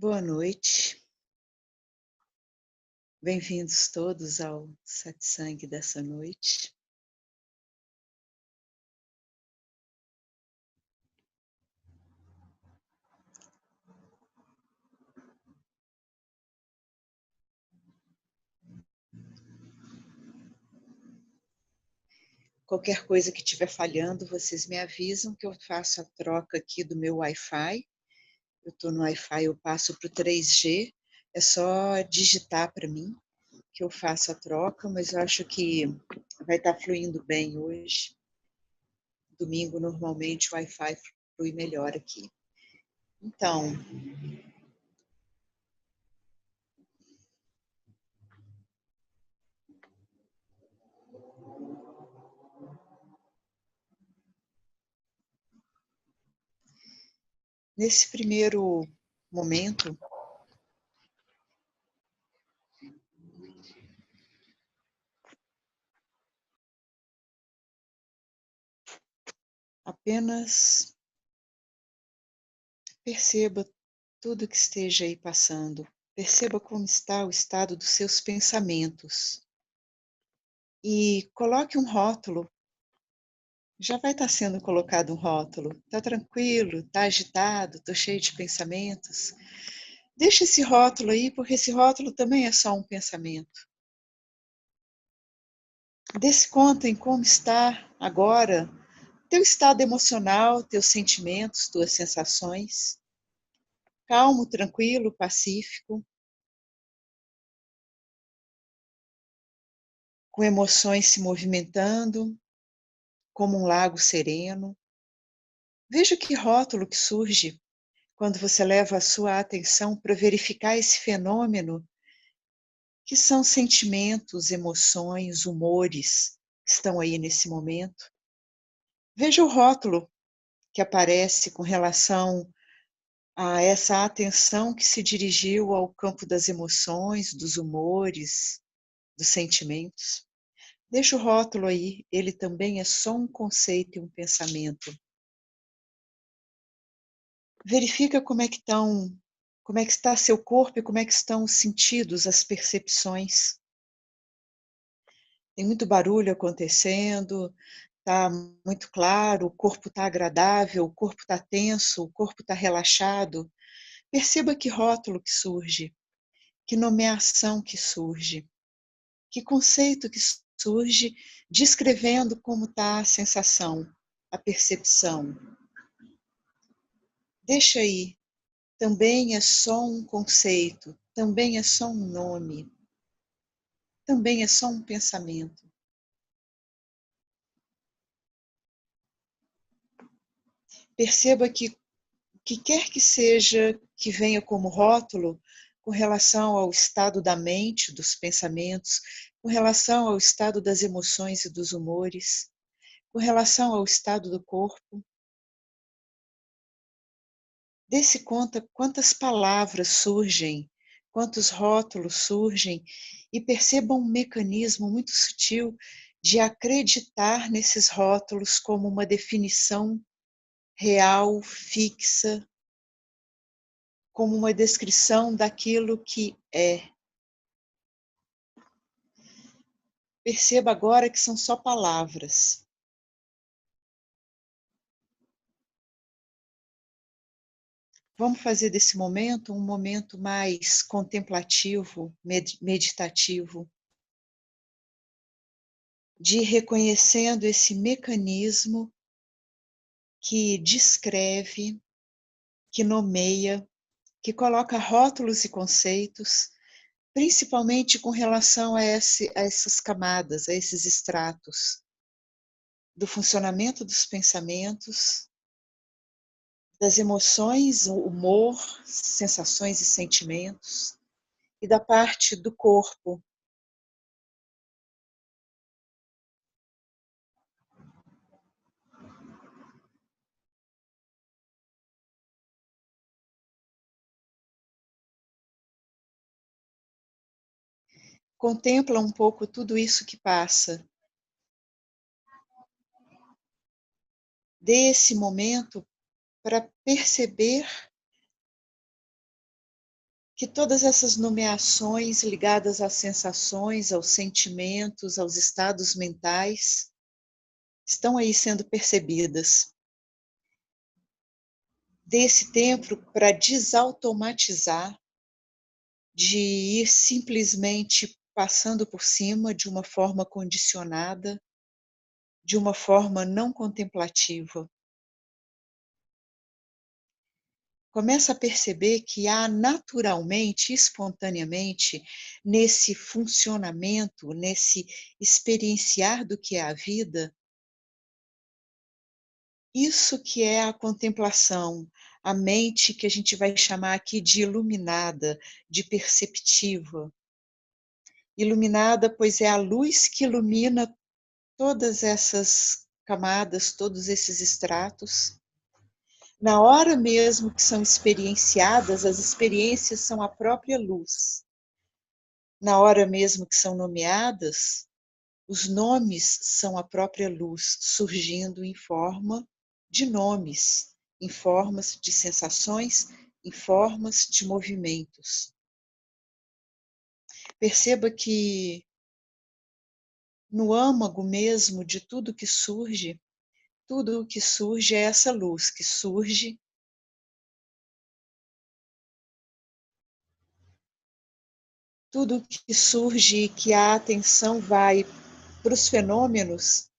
Boa noite, bem-vindos todos ao satsang dessa noite. Qualquer coisa que estiver falhando, vocês me avisam que eu faço a troca aqui do meu Wi-Fi. Eu estou no Wi-Fi, eu passo para o 3G, é só digitar para mim que eu faço a troca, mas eu acho que vai estar fluindo bem hoje. Domingo, normalmente, o Wi-Fi flui melhor aqui. Então, nesse primeiro momento, apenas perceba tudo que esteja aí passando. Perceba como está o estado dos seus pensamentos. E coloque um rótulo. Já vai estar sendo colocado um rótulo. Está tranquilo, está agitado, estou cheio de pensamentos. Deixa esse rótulo aí, porque esse rótulo também é só um pensamento. Dê-se conta em como está agora teu estado emocional, teus sentimentos, tuas sensações. Calmo, tranquilo, pacífico, com emoções se movimentando, como um lago sereno. Veja que rótulo que surge quando você leva a sua atenção para verificar esse fenômeno, que são sentimentos, emoções, humores que estão aí nesse momento. Veja o rótulo que aparece com relação a essa atenção que se dirigiu ao campo das emoções, dos humores, dos sentimentos. Deixa o rótulo aí, ele também é só um conceito e um pensamento. Verifica como é que estão, como é que está seu corpo e como é que estão os sentidos, as percepções. Tem muito barulho acontecendo, está muito claro, o corpo está agradável, o corpo está tenso, o corpo está relaxado. Perceba que rótulo que surge, que nomeação que surge, que conceito que surge, descrevendo como está a sensação, a percepção. Deixa aí, também é só um conceito, também é só um nome, também é só um pensamento. Perceba que quer que seja que venha como rótulo, com relação ao estado da mente, dos pensamentos, com relação ao estado das emoções e dos humores, com relação ao estado do corpo, dê-se conta quantas palavras surgem, quantos rótulos surgem, e perceba um mecanismo muito sutil de acreditar nesses rótulos como uma definição real, fixa, como uma descrição daquilo que é. Perceba agora que são só palavras. Vamos fazer desse momento um momento mais contemplativo, meditativo, de ir reconhecendo esse mecanismo que descreve, que nomeia, que coloca rótulos e conceitos, principalmente com relação a essas camadas, a esses estratos do funcionamento dos pensamentos, das emoções, o humor, sensações e sentimentos, e da parte do corpo. Contempla um pouco tudo isso que passa. Dê esse momento para perceber que todas essas nomeações ligadas às sensações, aos sentimentos, aos estados mentais, estão aí sendo percebidas. Dê esse tempo para desautomatizar, de ir simplesmente passando por cima de uma forma condicionada, de uma forma não contemplativa. Começa a perceber que há naturalmente, espontaneamente, nesse funcionamento, nesse experienciar do que é a vida, isso que é a contemplação, a mente que a gente vai chamar aqui de iluminada, de perceptiva. Iluminada, pois é a luz que ilumina todas essas camadas, todos esses estratos. Na hora mesmo que são experienciadas, as experiências são a própria luz. Na hora mesmo que são nomeadas, os nomes são a própria luz, surgindo em forma de nomes, em formas de sensações, em formas de movimentos. Perceba que no âmago mesmo de tudo o que surge é essa luz que surge. Tudo que surge e que a atenção vai para os fenômenos,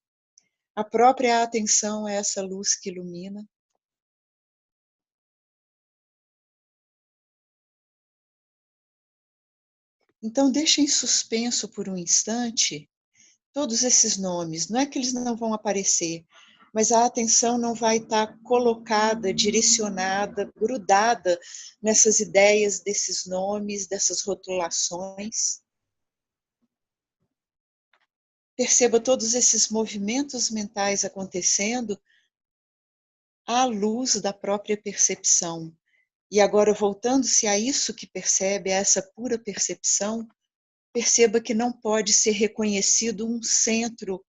a própria atenção é essa luz que ilumina. Então deixa em suspenso por um instante todos esses nomes. Não é que eles não vão aparecer, mas a atenção não vai estar colocada, direcionada, grudada nessas ideias desses nomes, dessas rotulações. Perceba todos esses movimentos mentais acontecendo à luz da própria percepção. E agora, voltando-se a isso que percebe, a essa pura percepção, perceba que não pode ser reconhecido um centro,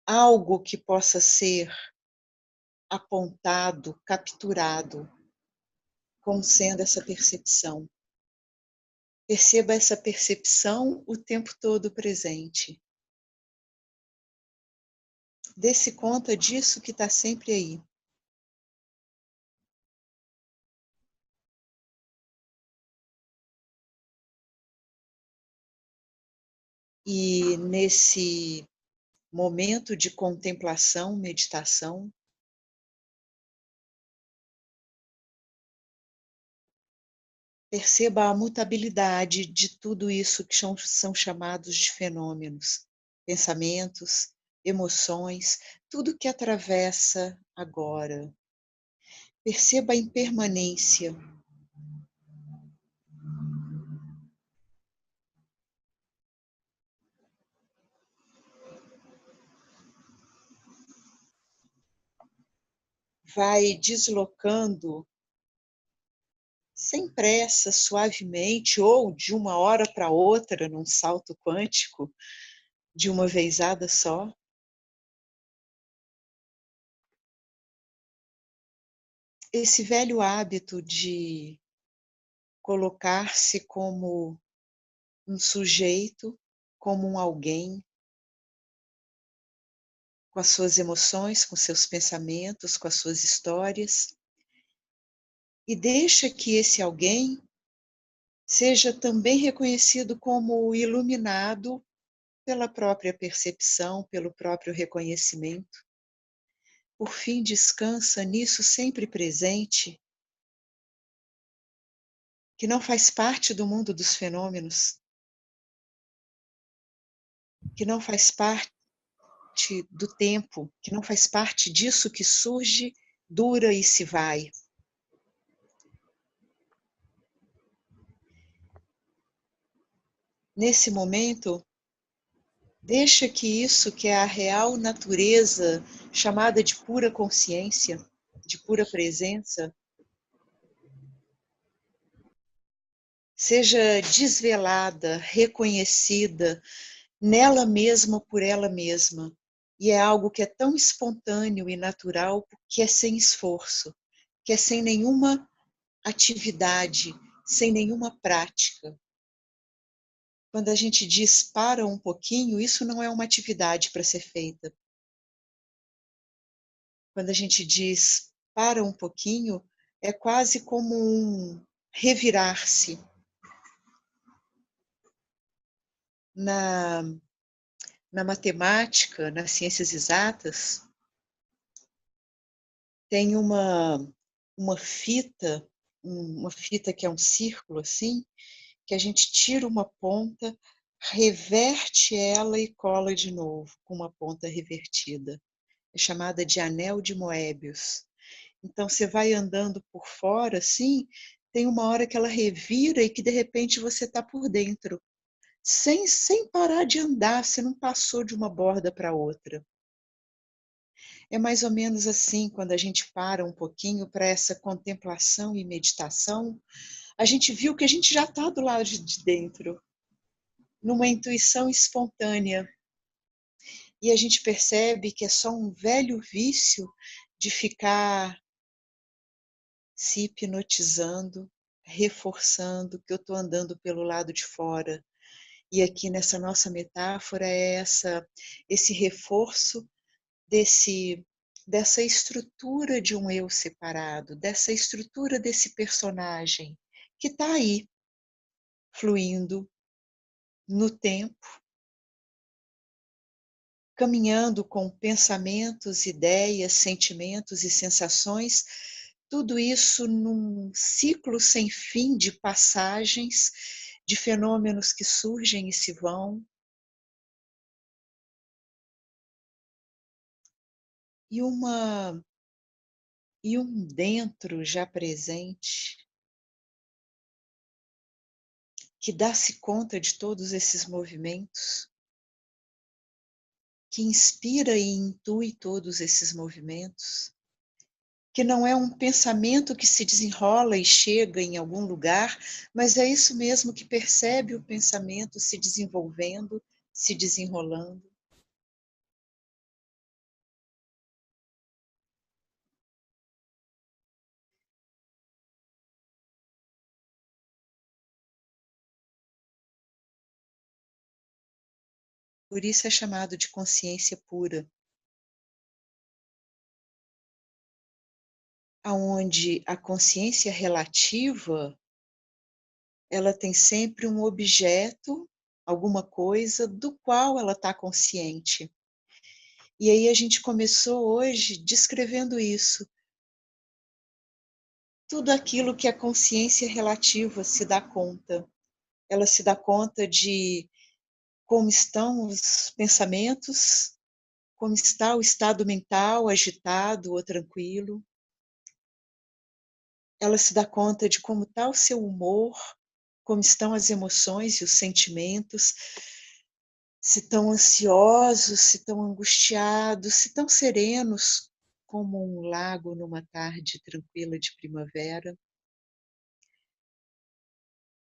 algo que possa ser apontado, capturado, como sendo essa percepção. Perceba essa percepção o tempo todo presente. Dê-se conta disso que está sempre aí. E nesse momento de contemplação, meditação, perceba a mutabilidade de tudo isso que são chamados de fenômenos, pensamentos, emoções, tudo que atravessa agora. Perceba a impermanência. Vai deslocando sem pressa, suavemente, ou de uma hora para outra, num salto quântico, de uma vezada só. Esse velho hábito de colocar-se como um sujeito, como um alguém, com as suas emoções, com seus pensamentos, com as suas histórias, e deixa que esse alguém seja também reconhecido como iluminado pela própria percepção, pelo próprio reconhecimento. Por fim, descansa nisso sempre presente, que não faz parte do mundo dos fenômenos, que não faz parte do tempo, que não faz parte disso que surge, dura e se vai. Nesse momento, deixa que isso que é a real natureza, chamada de pura consciência, de pura presença, seja desvelada, reconhecida nela mesma por ela mesma. E é algo que é tão espontâneo e natural, que é sem esforço, que é sem nenhuma atividade, sem nenhuma prática. Quando a gente diz para um pouquinho, isso não é uma atividade para ser feita. Quando a gente diz para um pouquinho, é quase como um revirar-se. Na, na matemática, nas ciências exatas, tem uma fita, uma fita que é um círculo assim, que a gente tira uma ponta, reverte ela e cola de novo com uma ponta revertida. É chamada de anel de Moebius. Então você vai andando por fora assim, tem uma hora que ela revira e que de repente você está por dentro, sem parar de andar, você não passou de uma borda para outra. É mais ou menos assim, quando a gente para um pouquinho para essa contemplação e meditação, a gente viu que a gente já está do lado de dentro, numa intuição espontânea. E a gente percebe que é só um velho vício de ficar se hipnotizando, reforçando que eu estou andando pelo lado de fora. E aqui nessa nossa metáfora é esse reforço dessa estrutura de um eu separado, dessa estrutura desse personagem que está aí, fluindo no tempo, caminhando com pensamentos, ideias, sentimentos e sensações, tudo isso num ciclo sem fim de passagens, de fenômenos que surgem e se vão, e um dentro já presente que dá-se conta de todos esses movimentos, que inspira e intui todos esses movimentos, que não é um pensamento que se desenrola e chega em algum lugar, mas é isso mesmo que percebe o pensamento se desenvolvendo, se desenrolando. Por isso é chamado de consciência pura, aonde a consciência relativa, ela tem sempre um objeto, alguma coisa do qual ela está consciente. E aí a gente começou hoje descrevendo isso. Tudo aquilo que a consciência relativa se dá conta. Ela se dá conta de como estão os pensamentos, como está o estado mental agitado ou tranquilo. Ela se dá conta de como está o seu humor, como estão as emoções e os sentimentos, se estão ansiosos, se estão angustiados, se estão serenos, como um lago numa tarde tranquila de primavera.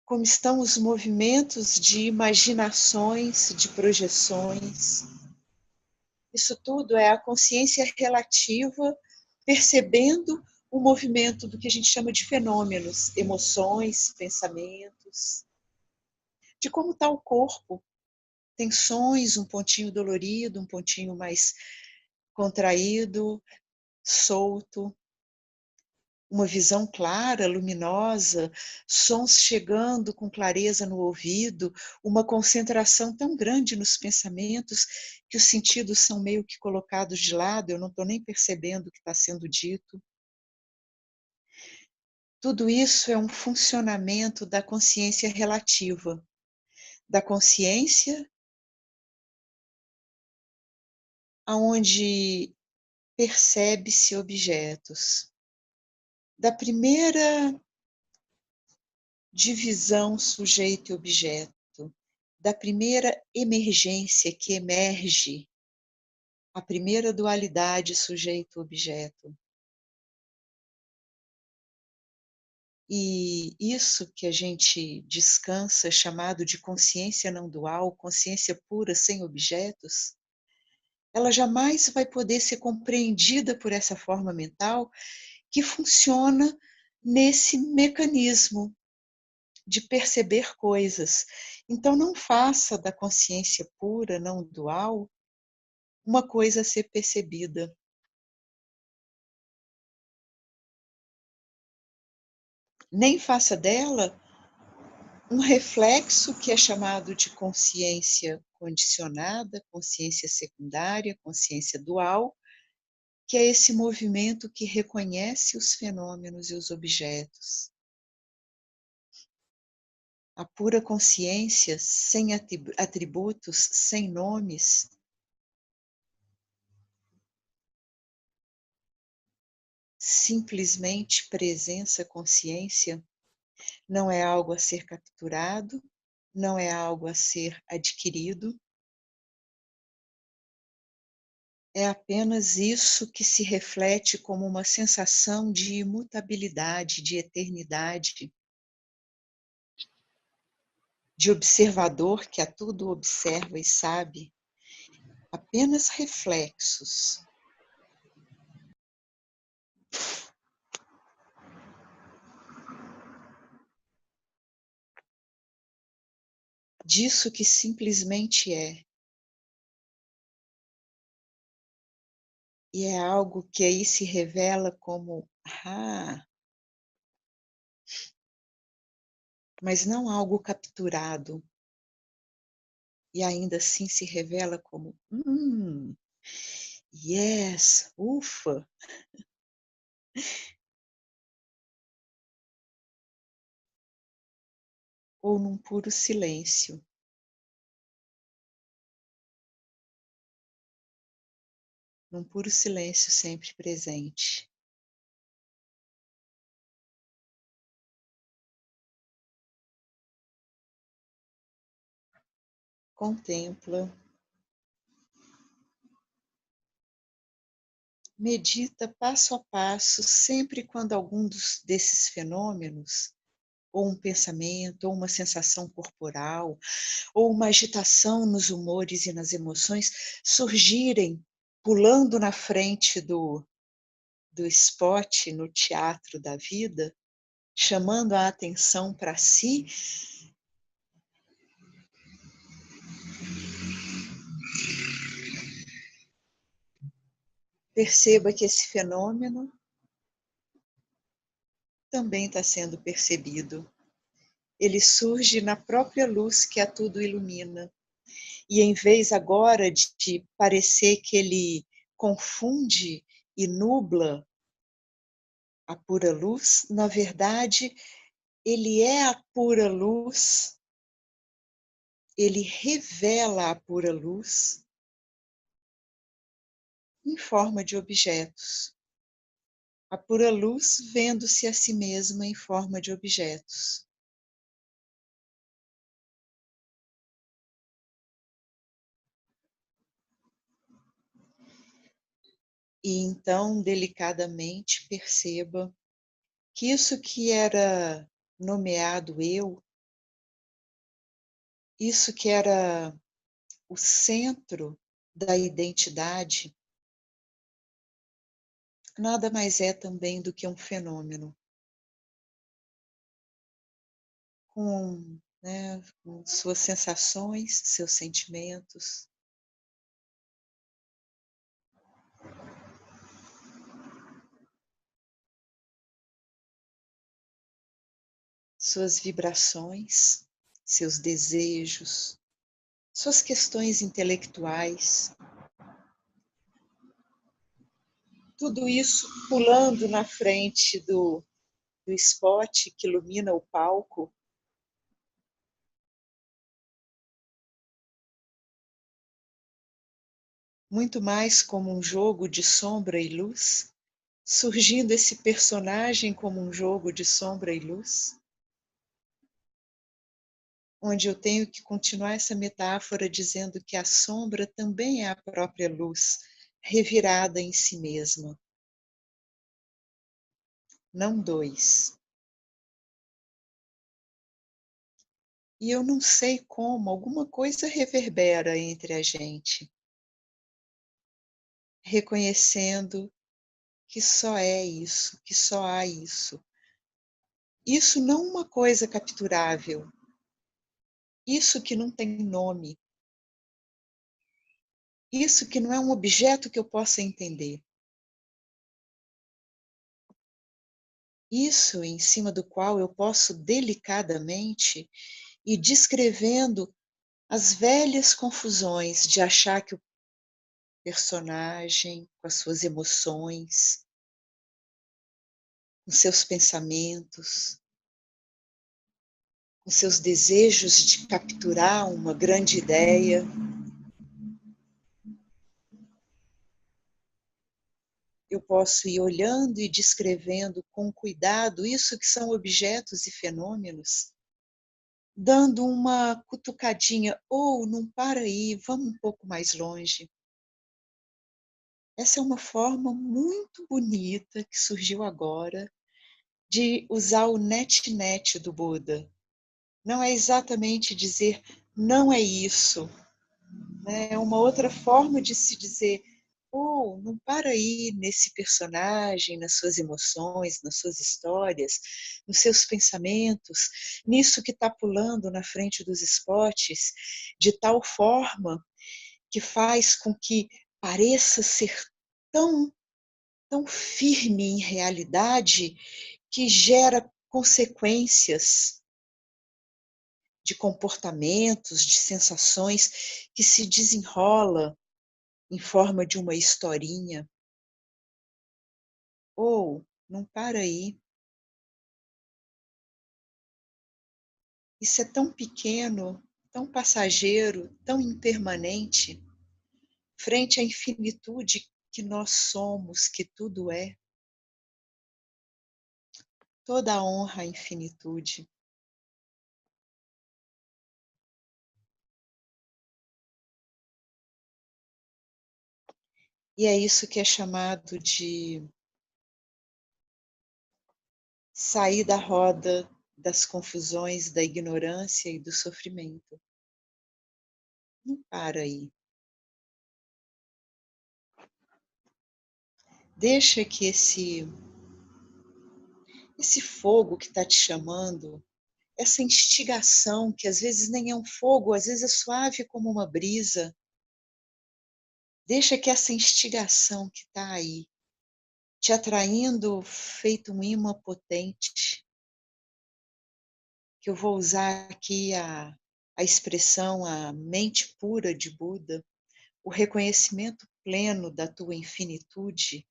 Como estão os movimentos de imaginações, de projeções. Isso tudo é a consciência relativa percebendo o movimento do que a gente chama de fenômenos, emoções, pensamentos, de como está o corpo, tensões, um pontinho dolorido, um pontinho mais contraído, solto, uma visão clara, luminosa, sons chegando com clareza no ouvido, uma concentração tão grande nos pensamentos que os sentidos são meio que colocados de lado, eu não estou nem percebendo o que está sendo dito. Tudo isso é um funcionamento da consciência relativa, da consciência aonde percebe-se objetos. Da primeira divisão sujeito e objeto, da primeira emergência que emerge, a primeira dualidade sujeito-objeto. E isso que a gente descansa, chamado de consciência não dual, consciência pura sem objetos, ela jamais vai poder ser compreendida por essa forma mental que funciona nesse mecanismo de perceber coisas. Então não faça da consciência pura, não dual, uma coisa a ser percebida. Nem faça dela um reflexo que é chamado de consciência condicionada, consciência secundária, consciência dual, que é esse movimento que reconhece os fenômenos e os objetos. A pura consciência, sem atributos, sem nomes, simplesmente presença, consciência, não é algo a ser capturado, não é algo a ser adquirido, é apenas isso que se reflete como uma sensação de imutabilidade, de eternidade, de observador que a tudo observa e sabe, apenas reflexos. Disso que simplesmente é. E é algo que aí se revela como mas não algo capturado. E ainda assim se revela como yes, ufa. Ou num puro silêncio. Num puro silêncio sempre presente. Contempla. Medita passo a passo, sempre quando algum desses fenômenos, ou um pensamento, ou uma sensação corporal, ou uma agitação nos humores e nas emoções surgirem, pulando na frente do spot no teatro da vida, chamando a atenção para si, perceba que esse fenômeno também está sendo percebido. Ele surge na própria luz que a tudo ilumina. E em vez agora de parecer que ele confunde e nubla a pura luz, na verdade, ele é a pura luz, ele revela a pura luz em forma de objetos. A pura luz vendo-se a si mesma em forma de objetos. E então, delicadamente, perceba que isso que era nomeado eu, isso que era o centro da identidade, nada mais é também do que um fenômeno. Com suas sensações, seus sentimentos, suas vibrações, seus desejos, suas questões intelectuais, tudo isso pulando na frente do spot que ilumina o palco, muito mais como um jogo de sombra e luz, surgindo esse personagem como um jogo de sombra e luz, onde eu tenho que continuar essa metáfora dizendo que a sombra também é a própria luz, revirada em si mesma. Não dois. E eu não sei como, alguma coisa reverbera entre a gente, reconhecendo que só é isso, que só há isso. Isso não uma coisa capturável, isso que não tem nome, isso que não é um objeto que eu possa entender. Isso em cima do qual eu posso delicadamente ir descrevendo as velhas confusões de achar que o personagem, com as suas emoções, com seus pensamentos, com seus desejos de capturar uma grande ideia, eu posso ir olhando e descrevendo com cuidado isso que são objetos e fenômenos, dando uma cutucadinha, ou não para aí, vamos um pouco mais longe. Essa é uma forma muito bonita que surgiu agora de usar o net-net do Buda. Não é exatamente dizer não é isso, né? É uma outra forma de se dizer, oh, não para aí nesse personagem, nas suas emoções, nas suas histórias, nos seus pensamentos, nisso que está pulando na frente dos spots, de tal forma que faz com que pareça ser tão, tão firme em realidade que gera consequências de comportamentos, de sensações que se desenrola em forma de uma historinha. Ou, não para aí. Isso é tão pequeno, tão passageiro, tão impermanente, frente à infinitude que nós somos, que tudo é. Toda a honra à infinitude. E é isso que é chamado de sair da roda das confusões, da ignorância e do sofrimento. Não para aí. Deixa que esse fogo que está te chamando, essa instigação, que às vezes nem é um fogo, às vezes é suave como uma brisa, deixa que essa instigação que está aí, te atraindo feito um imã potente, que eu vou usar aqui a expressão, a mente pura de Buda, o reconhecimento pleno da tua infinitude,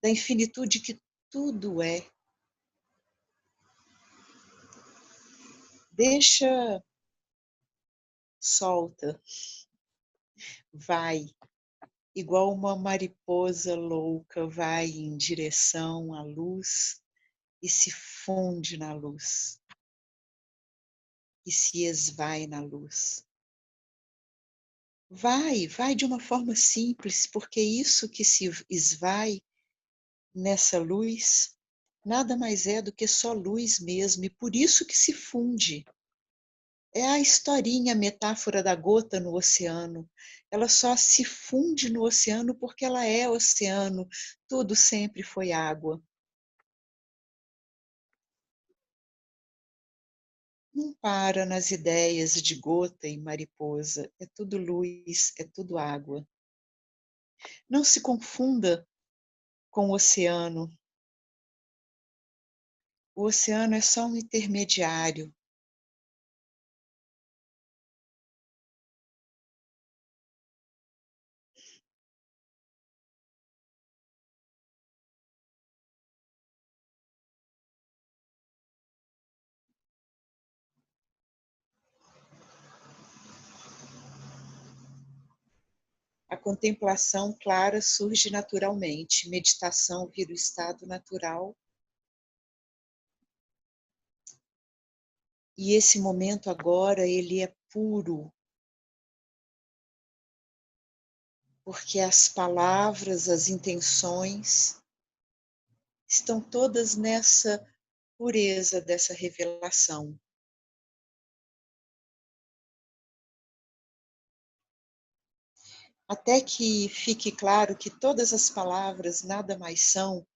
da infinitude que tudo é. Deixa, solta, vai, igual uma mariposa louca, vai em direção à luz e se funde na luz, e se esvai na luz. Vai de uma forma simples, porque isso que se esvai nessa luz nada mais é do que só luz mesmo, e por isso que se funde. É a historinha, a metáfora da gota no oceano. Ela só se funde no oceano porque ela é oceano, tudo sempre foi água. Não para nas ideias de gota e mariposa, é tudo luz, é tudo água. Não se confunda com o oceano. O oceano é só um intermediário. A contemplação clara surge naturalmente, meditação vira o estado natural. E esse momento agora, ele é puro, porque as palavras, as intenções, estão todas nessa pureza dessa revelação. Até que fique claro que todas as palavras nada mais são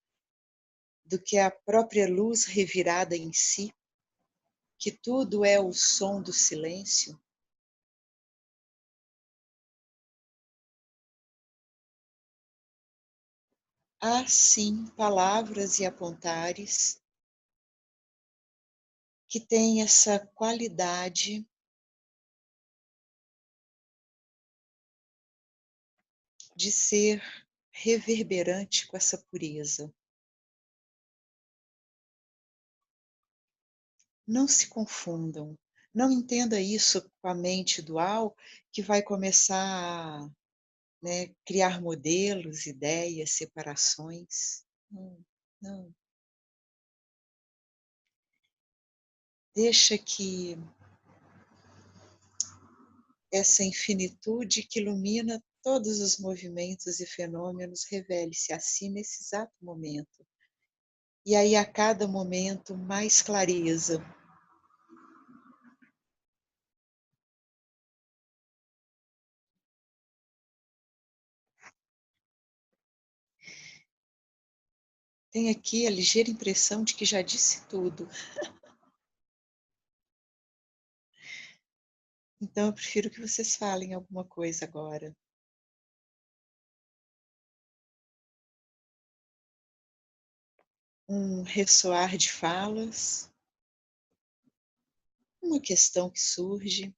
do que a própria luz revirada em si, que tudo é o som do silêncio? Há sim palavras e apontares que têm essa qualidade de ser reverberante com essa pureza. Não se confundam, não entenda isso com a mente dual, que vai começar a, né, criar modelos, ideias, separações. Não, não. Deixa que essa infinitude que ilumina todos os movimentos e fenômenos revele-se a si nesse exato momento. E aí, a cada momento, mais clareza. Tem aqui a ligeira impressão de que já disse tudo. Então eu prefiro que vocês falem alguma coisa agora. Um ressoar de falas, uma questão que surge,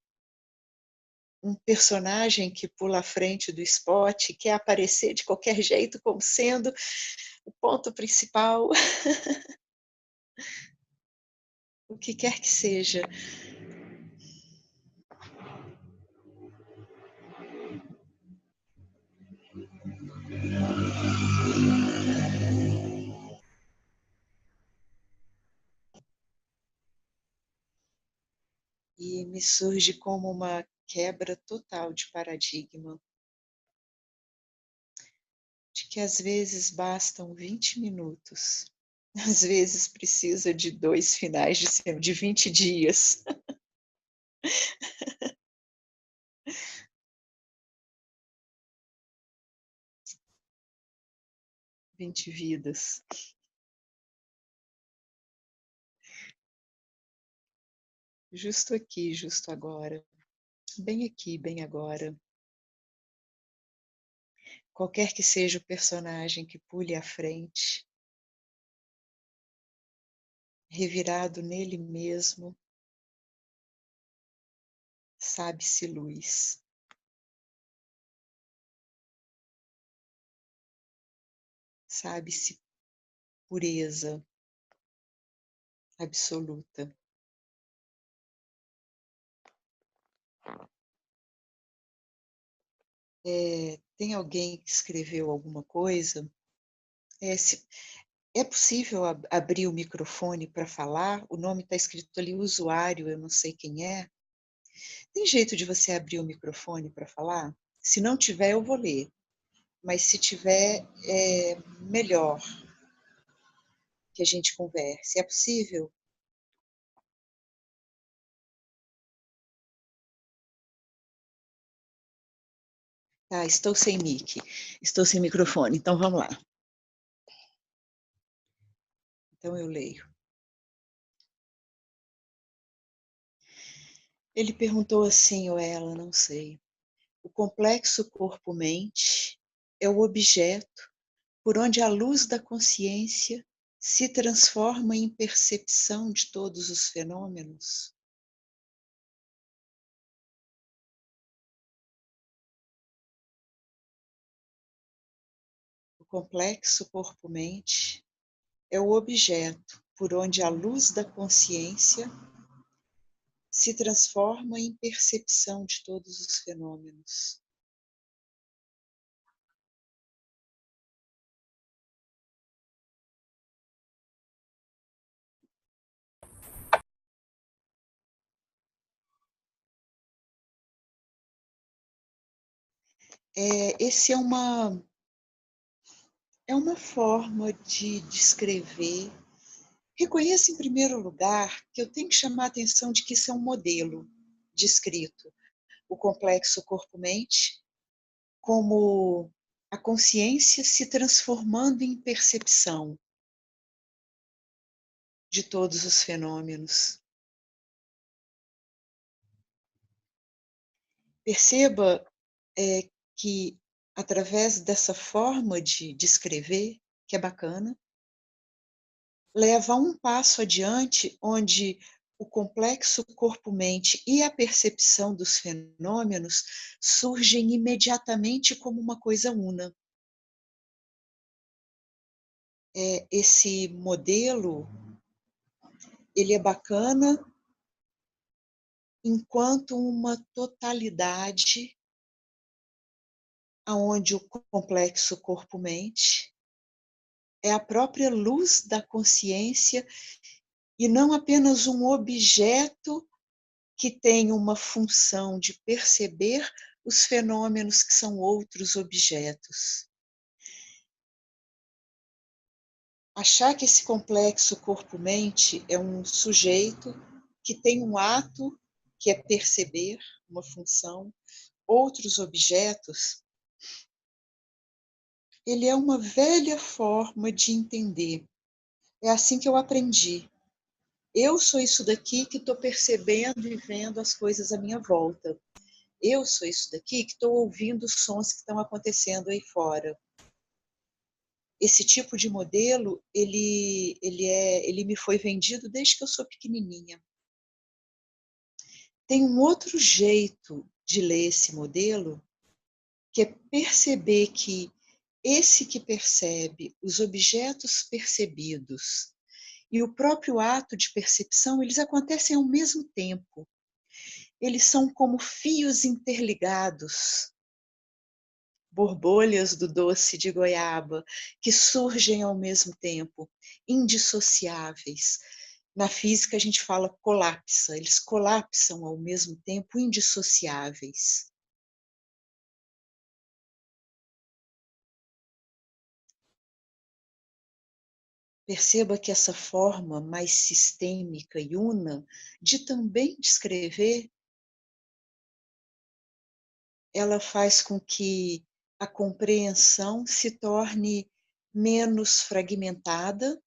um personagem que pula à frente do spot, quer aparecer de qualquer jeito como sendo o ponto principal, o que quer que seja. E me surge como uma quebra total de paradigma, de que às vezes bastam 20 minutos, às vezes precisa de 2 finais de semana, de 20 dias. 20 vidas. Justo aqui, justo agora. Bem aqui, bem agora. Qualquer que seja o personagem que pule à frente, revirado nele mesmo, sabe-se luz, sabe-se pureza absoluta. Tem alguém que escreveu alguma coisa? Se é possível abrir o microfone para falar? O nome está escrito ali, usuário, eu não sei quem é. Tem jeito de você abrir o microfone para falar? Se não tiver, eu vou ler. Mas se tiver, é melhor que a gente converse. É possível? Tá, estou sem mic, estou sem microfone, então vamos lá. Então eu leio. Ele perguntou assim, ou ela, não sei. O complexo corpo-mente é o objeto por onde a luz da consciência se transforma em percepção de todos os fenômenos? O complexo corpo-mente é o objeto por onde a luz da consciência se transforma em percepção de todos os fenômenos. Esse é uma forma de descrever. Reconheça, em primeiro lugar, que eu tenho que chamar a atenção de que isso é um modelo descrito. O complexo corpo-mente como a consciência se transformando em percepção de todos os fenômenos. Perceba, que através dessa forma de descrever, que é bacana, leva um passo adiante, onde o complexo corpo-mente e a percepção dos fenômenos surgem imediatamente como uma coisa una. Esse modelo, ele é bacana enquanto uma totalidade, aonde o complexo corpo-mente é a própria luz da consciência e não apenas um objeto que tem uma função de perceber os fenômenos que são outros objetos. Achar que esse complexo corpo-mente é um sujeito que tem um ato que é perceber uma função, outros objetos, ele é uma velha forma de entender. É assim que eu aprendi. Eu sou isso daqui que estou percebendo e vendo as coisas à minha volta. Eu sou isso daqui que estou ouvindo os sons que estão acontecendo aí fora. Esse tipo de modelo, ele me foi vendido desde que eu sou pequenininha. Tem um outro jeito de ler esse modelo, que é perceber que esse que percebe, os objetos percebidos e o próprio ato de percepção, eles acontecem ao mesmo tempo. Eles são como fios interligados, borbolhas do doce de goiaba, que surgem ao mesmo tempo, indissociáveis. Na física a gente fala colapsa, eles colapsam ao mesmo tempo, indissociáveis. Perceba que essa forma mais sistêmica e una de também descrever, ela faz com que a compreensão se torne menos fragmentada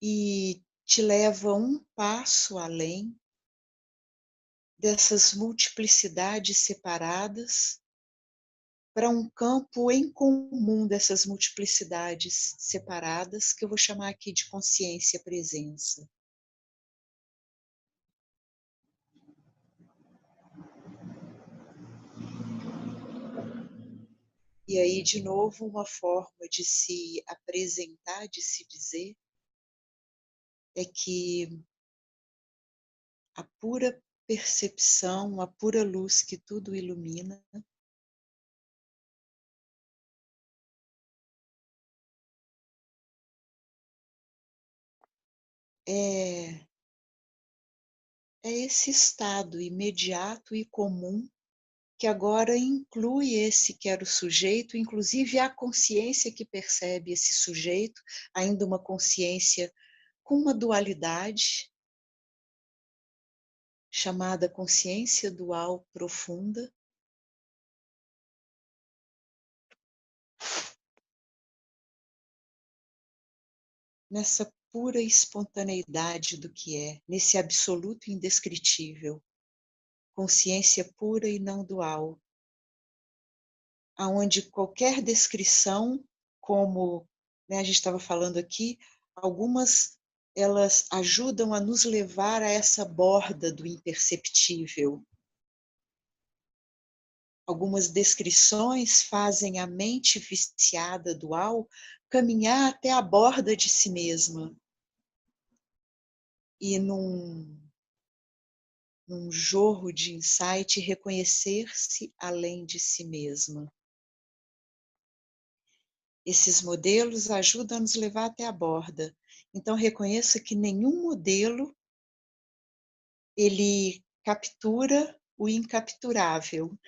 e te leva um passo além dessas multiplicidades separadas para um campo em comum dessas multiplicidades separadas, que eu vou chamar aqui de consciência-presença. E aí, de novo, uma forma de se apresentar, de se dizer, é que a pura percepção, a pura luz que tudo ilumina, é, é esse estado imediato e comum que agora inclui esse que era o sujeito, inclusive a consciência que percebe esse sujeito, ainda uma consciência com uma dualidade, chamada consciência dual profunda, nessa pura espontaneidade do que é, nesse absoluto indescritível, consciência pura e não dual, aonde qualquer descrição, como, né, a gente estava falando aqui, algumas elas ajudam a nos levar a essa borda do imperceptível. Algumas descrições fazem a mente viciada dual caminhar até a borda de si mesma e num jorro de insight reconhecer-se além de si mesma. Esses modelos ajudam a nos levar até a borda. Então reconheça que nenhum modelo ele captura o incapturável.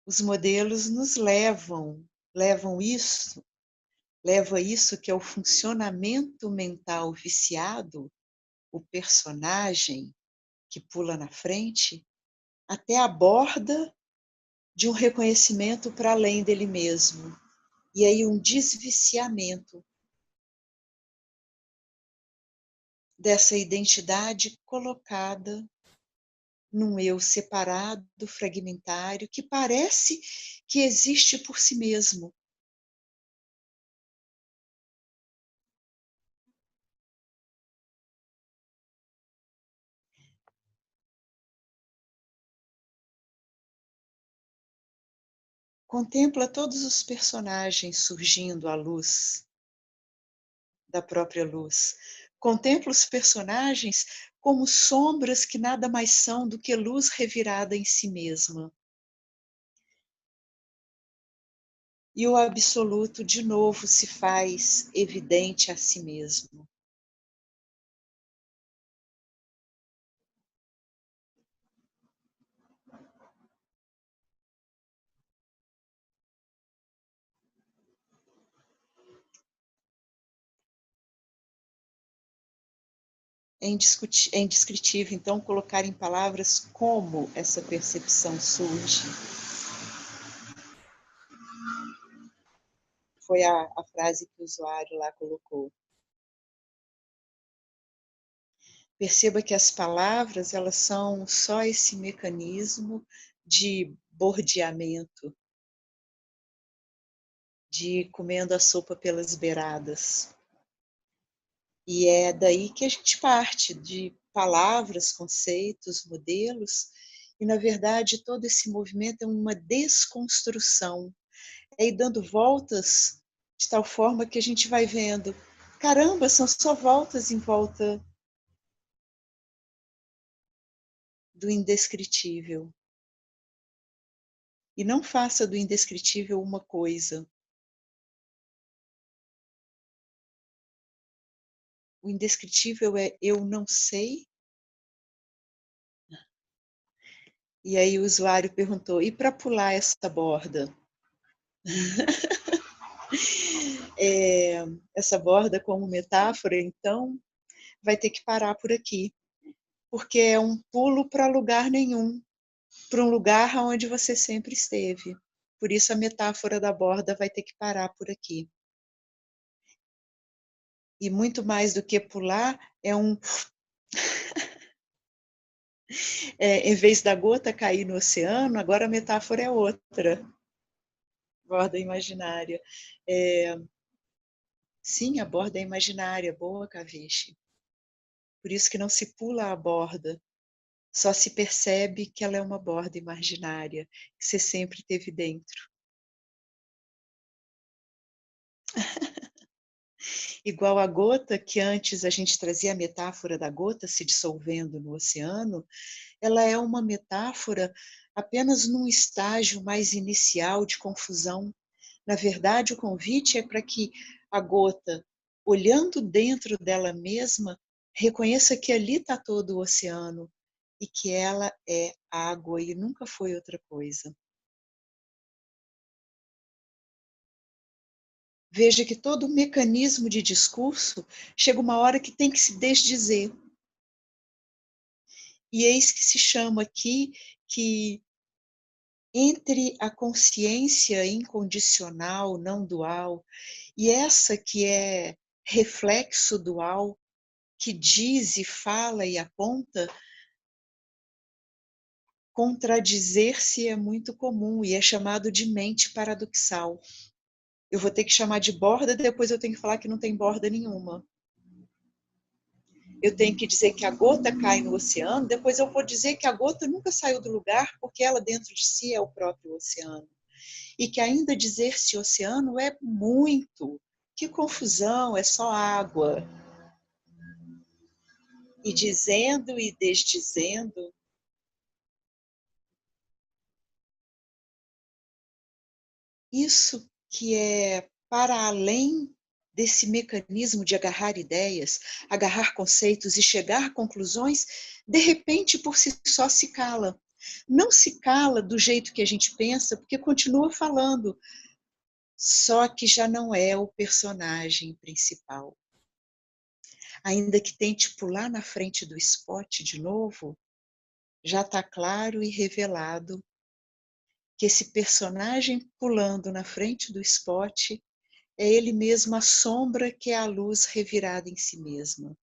Os modelos nos leva isso que é o funcionamento mental viciado, o personagem que pula na frente, até a borda de um reconhecimento para além dele mesmo. E aí um desviciamento dessa identidade colocada num eu separado, fragmentário, que parece que existe por si mesmo. Contempla todos os personagens surgindo à luz da própria luz. Contempla os personagens como sombras que nada mais são do que luz revirada em si mesma. E o absoluto de novo se faz evidente a si mesmo. É indescritível, então, colocar em palavras como essa percepção surge. Foi a frase que o usuário lá colocou. Perceba que as palavras, elas são só esse mecanismo de bordeamento, de ir comendo a sopa pelas beiradas. E é daí que a gente parte, de palavras, conceitos, modelos, e na verdade todo esse movimento é uma desconstrução, é ir dando voltas de tal forma que a gente vai vendo, caramba, são só voltas em volta do indescritível. E não faça do indescritível uma coisa. O indescritível é eu não sei. E aí o usuário perguntou: e para pular essa borda? Essa borda como metáfora, então, vai ter que parar por aqui, porque é um pulo para lugar nenhum, para um lugar onde você sempre esteve. Por isso a metáfora da borda vai ter que parar por aqui. E muito mais do que pular, em vez da gota cair no oceano, agora a metáfora é outra, borda imaginária. É, sim, a borda é imaginária, boa, Caviche. Por isso que não se pula a borda, só se percebe que ela é uma borda imaginária, que você sempre teve dentro. Igual a gota, que antes a gente trazia a metáfora da gota se dissolvendo no oceano, ela é uma metáfora apenas num estágio mais inicial de confusão. Na verdade, o convite é para que a gota, olhando dentro dela mesma, reconheça que ali está todo o oceano e que ela é água e nunca foi outra coisa. Veja que todo o mecanismo de discurso chega uma hora que tem que se desdizer. E eis que se chama aqui que entre a consciência incondicional, não dual, e essa que é reflexo dual, que diz e fala e aponta, contradizer-se é muito comum e é chamado de mente paradoxal. Eu vou ter que chamar de borda, depois eu tenho que falar que não tem borda nenhuma. Eu tenho que dizer que a gota cai no oceano, depois eu vou dizer que a gota nunca saiu do lugar, porque ela dentro de si é o próprio oceano. E que ainda dizer-se oceano é muito. Que confusão, é só água. E dizendo e desdizendo, isso que é para além desse mecanismo de agarrar ideias, agarrar conceitos e chegar a conclusões, de repente por si só se cala. Não se cala do jeito que a gente pensa, porque continua falando, só que já não é o personagem principal. Ainda que tente pular na frente do spot de novo, já está claro e revelado que esse personagem pulando na frente do spot é ele mesmo a sombra que é a luz revirada em si mesma,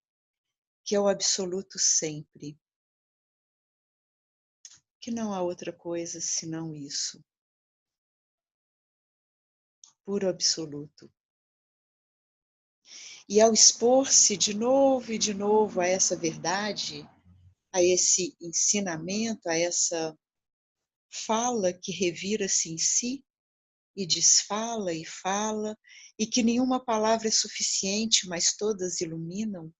que é o absoluto sempre, que não há outra coisa senão isso, puro absoluto. E ao expor-se de novo e de novo a essa verdade, a esse ensinamento, a essa fala que revira-se em si, e desfala e fala, e que nenhuma palavra é suficiente, mas todas iluminam,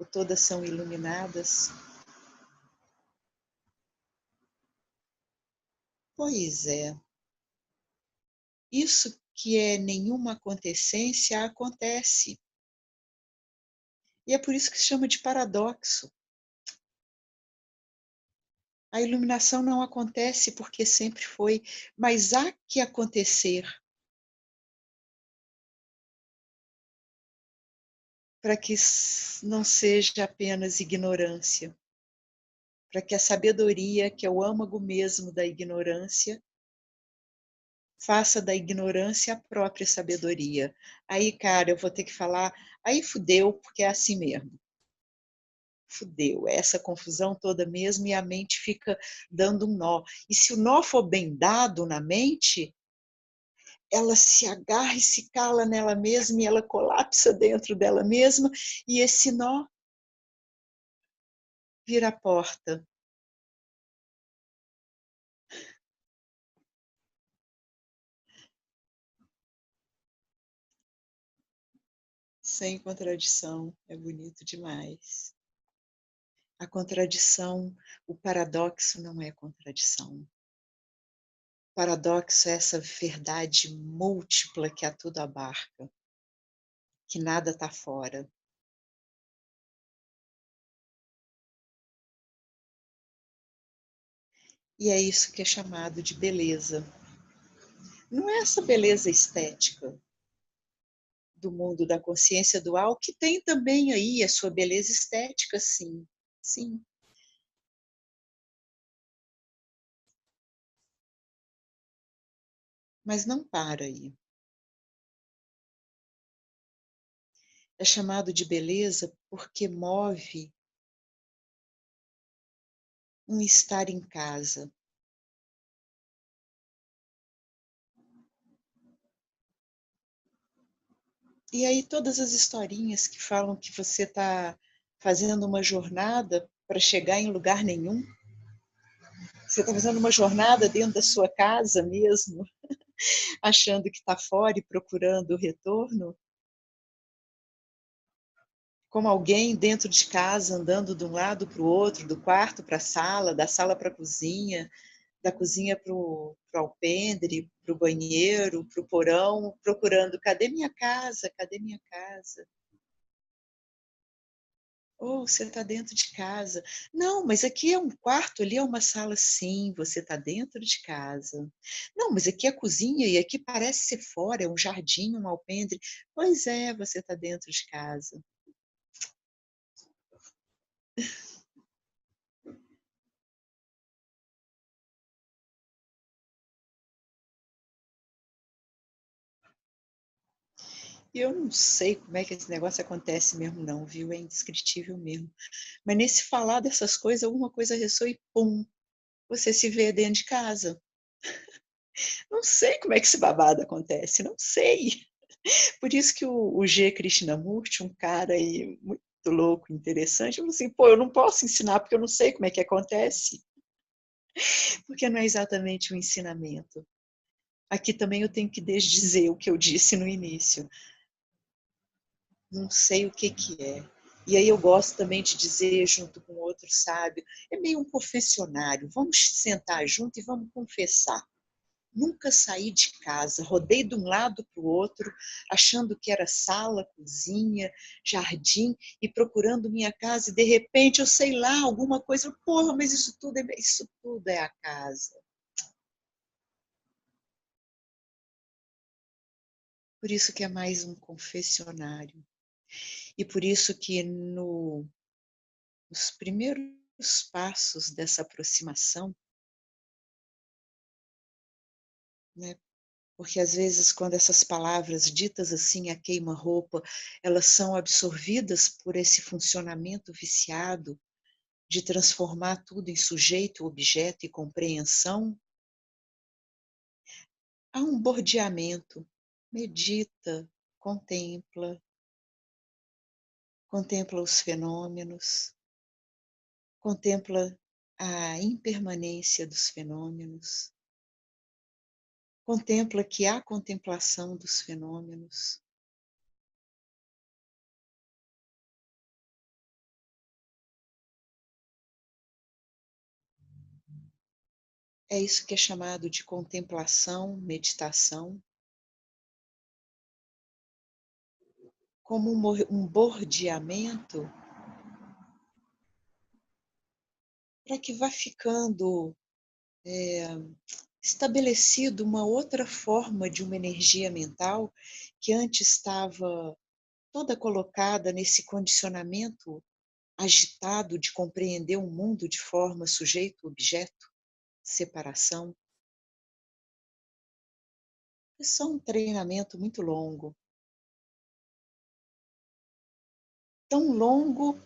ou todas são iluminadas. Pois é, isso que é nenhuma acontecência acontece. E é por isso que se chama de paradoxo. A iluminação não acontece porque sempre foi, mas há que acontecer para que não seja apenas ignorância, para que a sabedoria, que é o âmago mesmo da ignorância, faça da ignorância a própria sabedoria. Aí, cara, eu vou ter que falar, aí fudeu, porque é assim mesmo. Fudeu, é essa confusão toda mesmo e a mente fica dando um nó. E se o nó for bem dado na mente, ela se agarra e se cala nela mesma e ela colapsa dentro dela mesma e esse nó vira a porta. Sem contradição, é bonito demais. A contradição, o paradoxo não é contradição. O paradoxo é essa verdade múltipla que a tudo abarca, que nada está fora. E é isso que é chamado de beleza. Não é essa beleza estética do mundo da consciência dual, que tem também aí a sua beleza estética, sim, sim, mas não para aí. É chamado de beleza porque move um estar em casa. E aí todas as historinhas que falam que você está fazendo uma jornada para chegar em lugar nenhum, você está fazendo uma jornada dentro da sua casa mesmo, achando que está fora e procurando o retorno, como alguém dentro de casa andando de um lado para o outro, do quarto para a sala, da sala para a cozinha, da cozinha para o alpendre, para o banheiro, para o porão, procurando cadê minha casa, cadê minha casa? Oh, você está dentro de casa. Não, mas aqui é um quarto, ali é uma sala. Sim, você está dentro de casa. Não, mas aqui é a cozinha e aqui parece ser fora, é um jardim, um alpendre. Pois é, você está dentro de casa. E eu não sei como é que esse negócio acontece mesmo não, viu? É indescritível mesmo. Mas nesse falar dessas coisas, alguma coisa ressoa e pum, você se vê dentro de casa. Não sei como é que esse babado acontece, não sei. Por isso que o G. Krishnamurti, um cara aí muito louco, interessante, falou assim, pô, eu não posso ensinar porque eu não sei como é que acontece, porque não é exatamente um ensinamento. Aqui também eu tenho que desdizer o que eu disse no início. Não sei o que que é. E aí eu gosto também de dizer, junto com outro sábio, é meio um confessionário, vamos sentar junto e vamos confessar. Nunca saí de casa, rodei de um lado para o outro, achando que era sala, cozinha, jardim, e procurando minha casa, e de repente eu sei lá, alguma coisa, porra, mas isso tudo é a casa. Por isso que é mais um confessionário. E por isso que nos primeiros passos dessa aproximação, né, Porque às vezes quando essas palavras ditas assim a queima-roupa, elas são absorvidas por esse funcionamento viciado de transformar tudo em sujeito, objeto e compreensão, há um bordeamento. Medita, contempla, contempla os fenômenos, contempla a impermanência dos fenômenos, contempla que há contemplação dos fenômenos. É isso que é chamado de contemplação, meditação, como um bordeamento para que vá ficando estabelecido uma outra forma de uma energia mental que antes estava toda colocada nesse condicionamento agitado de compreender o mundo de forma sujeito-objeto, separação. É só um treinamento muito longo, tão longo,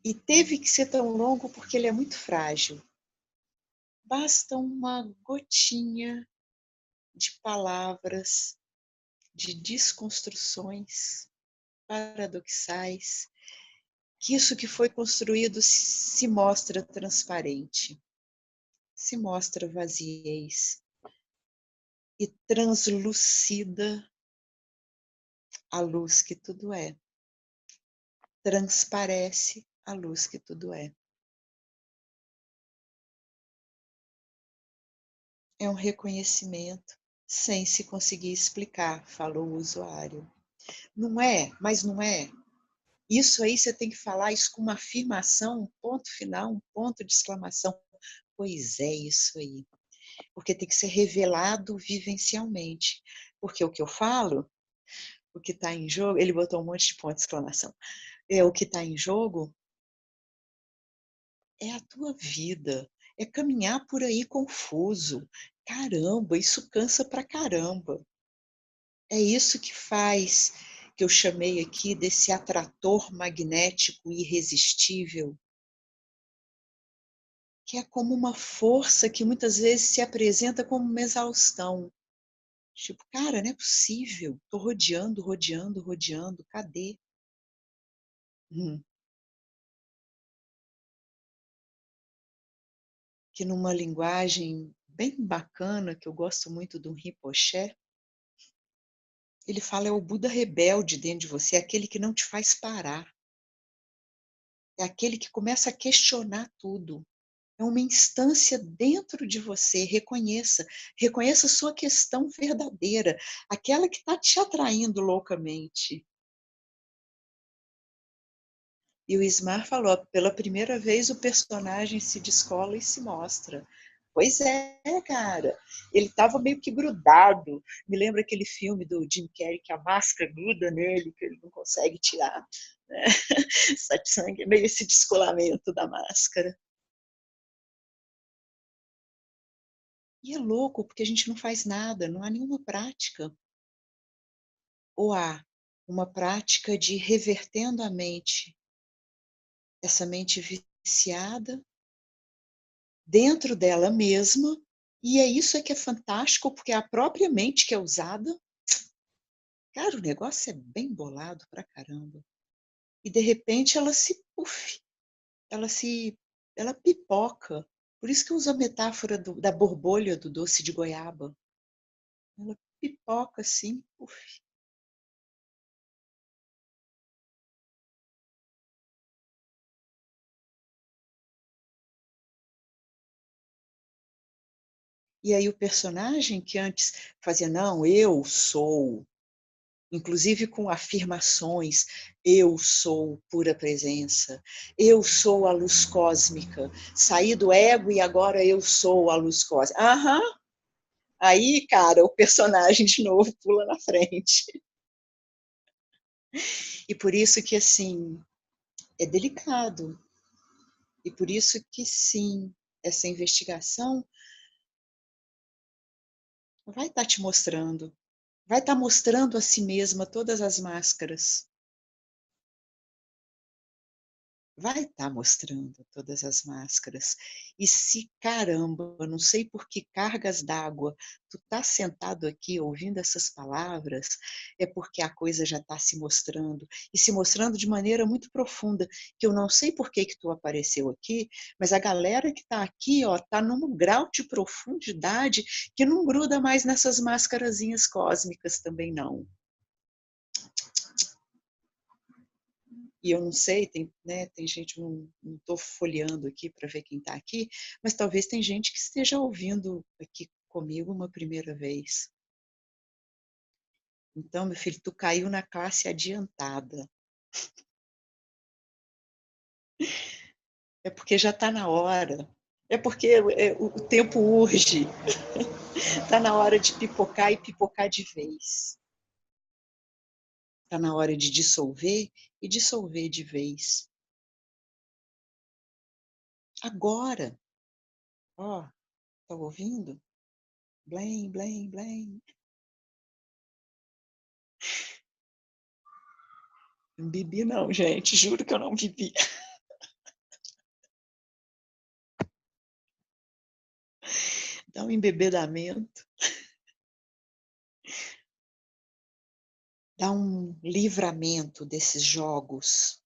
e teve que ser tão longo porque ele é muito frágil. Basta uma gotinha de palavras, de desconstruções paradoxais, que isso que foi construído se mostra transparente, se mostra vaziez e translucida a luz que tudo é, transparece a luz que tudo é. É um reconhecimento sem se conseguir explicar, falou o usuário. Não é, mas não é. Isso aí você tem que falar isso com uma afirmação, um ponto final, um ponto de exclamação. Pois é, isso aí. Porque tem que ser revelado vivencialmente. Porque o que eu falo, o que está em jogo, ele botou um monte de ponto de exclamação. O que está em jogo é a tua vida, é caminhar por aí confuso. Caramba, isso cansa pra caramba. É isso que faz, que eu chamei aqui desse atrator magnético irresistível, que é como uma força que muitas vezes se apresenta como uma exaustão. Tipo, cara, não é possível, tô rodeando, rodeando, rodeando, cadê? Hum. Que numa linguagem bem bacana, que eu gosto muito do Rinpoché, ele fala é o Buda rebelde dentro de você, é aquele que não te faz parar, é aquele que começa a questionar tudo. É uma instância dentro de você, reconheça a sua questão verdadeira, aquela que está te atraindo loucamente. E o Ismar falou, pela primeira vez o personagem se descola e se mostra. Pois é, cara, ele estava meio que grudado. Me lembra aquele filme do Jim Carrey que a máscara gruda nele, que ele não consegue tirar, né? Satsang é meio esse descolamento da máscara. E é louco, porque a gente não faz nada, não há nenhuma prática. Ou há uma prática de revertendo a mente, essa mente viciada, dentro dela mesma, e é isso que é fantástico, porque é a própria mente que é usada. Cara, o negócio é bem bolado pra caramba. E de repente ela se puff, ela se ela pipoca. Por isso que eu uso a metáfora da borbolha do doce de goiaba. Ela pipoca assim, puff. E aí o personagem que antes fazia: "Não, eu sou", inclusive com afirmações, eu sou pura presença, eu sou a luz cósmica, saí do ego e agora eu sou a luz cósmica. Aham, aí, cara, o personagem de novo pula na frente. E por isso que, assim, é delicado, e por isso que, sim, essa investigação vai estar te mostrando. Vai estar mostrando a si mesma todas as máscaras. Vai estar mostrando todas as máscaras. E se, caramba, não sei por que cargas d'água tu tá sentado aqui ouvindo essas palavras, é porque a coisa já está se mostrando, e se mostrando de maneira muito profunda, que eu não sei por que que tu apareceu aqui, mas a galera que está aqui, ó, tá num grau de profundidade que não gruda mais nessas máscarazinhas cósmicas também não. E eu não sei, tem, né, tem gente, não estou folheando aqui para ver quem está aqui, mas talvez tem gente que esteja ouvindo aqui comigo uma primeira vez. Então, meu filho, tu caiu na classe adiantada. É porque já está na hora. É porque o tempo urge. Está na hora de pipocar e pipocar de vez. Está na hora de dissolver e dissolver de vez. Agora, ó, tá ouvindo? Blém, blém, blém. Não bebi não, gente, juro que eu não bebi. Dá um embebedamento, dá um livramento desses jogos.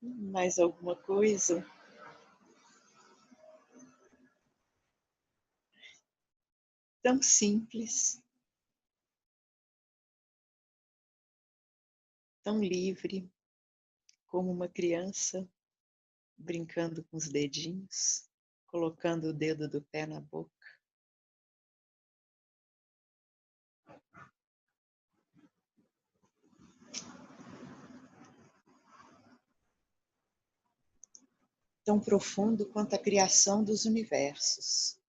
Mais alguma coisa? Tão simples, tão livre, como uma criança brincando com os dedinhos, colocando o dedo do pé na boca. Tão profundo quanto a criação dos universos,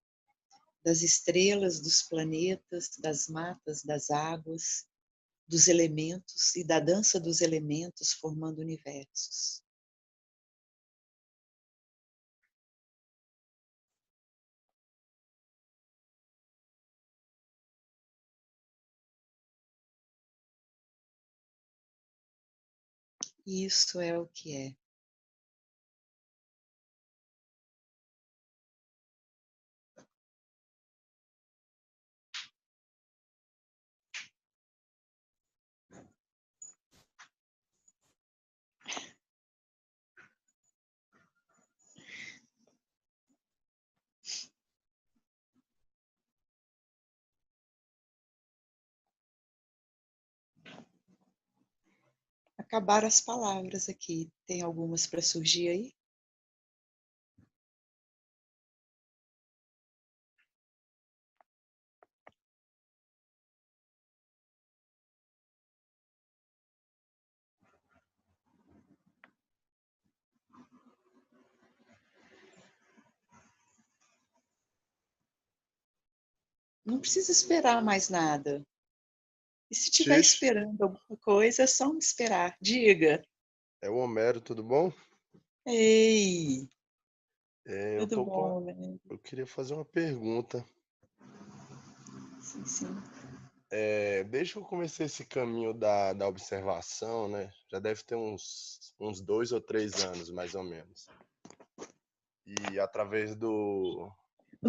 das estrelas, dos planetas, das matas, das águas, dos elementos e da dança dos elementos formando universos. Isso é o que é. Acabaram as palavras aqui. Tem algumas para surgir aí? Não precisa esperar mais nada. E se estiver Xixi, esperando alguma coisa, é só me esperar. Diga. é o Homero, tudo bom? Ei, É, tudo bom, né? eu queria fazer uma pergunta. Sim, sim. Desde que eu comecei esse caminho da observação, né? Já deve ter uns 2 ou 3 anos, mais ou menos. E através Um do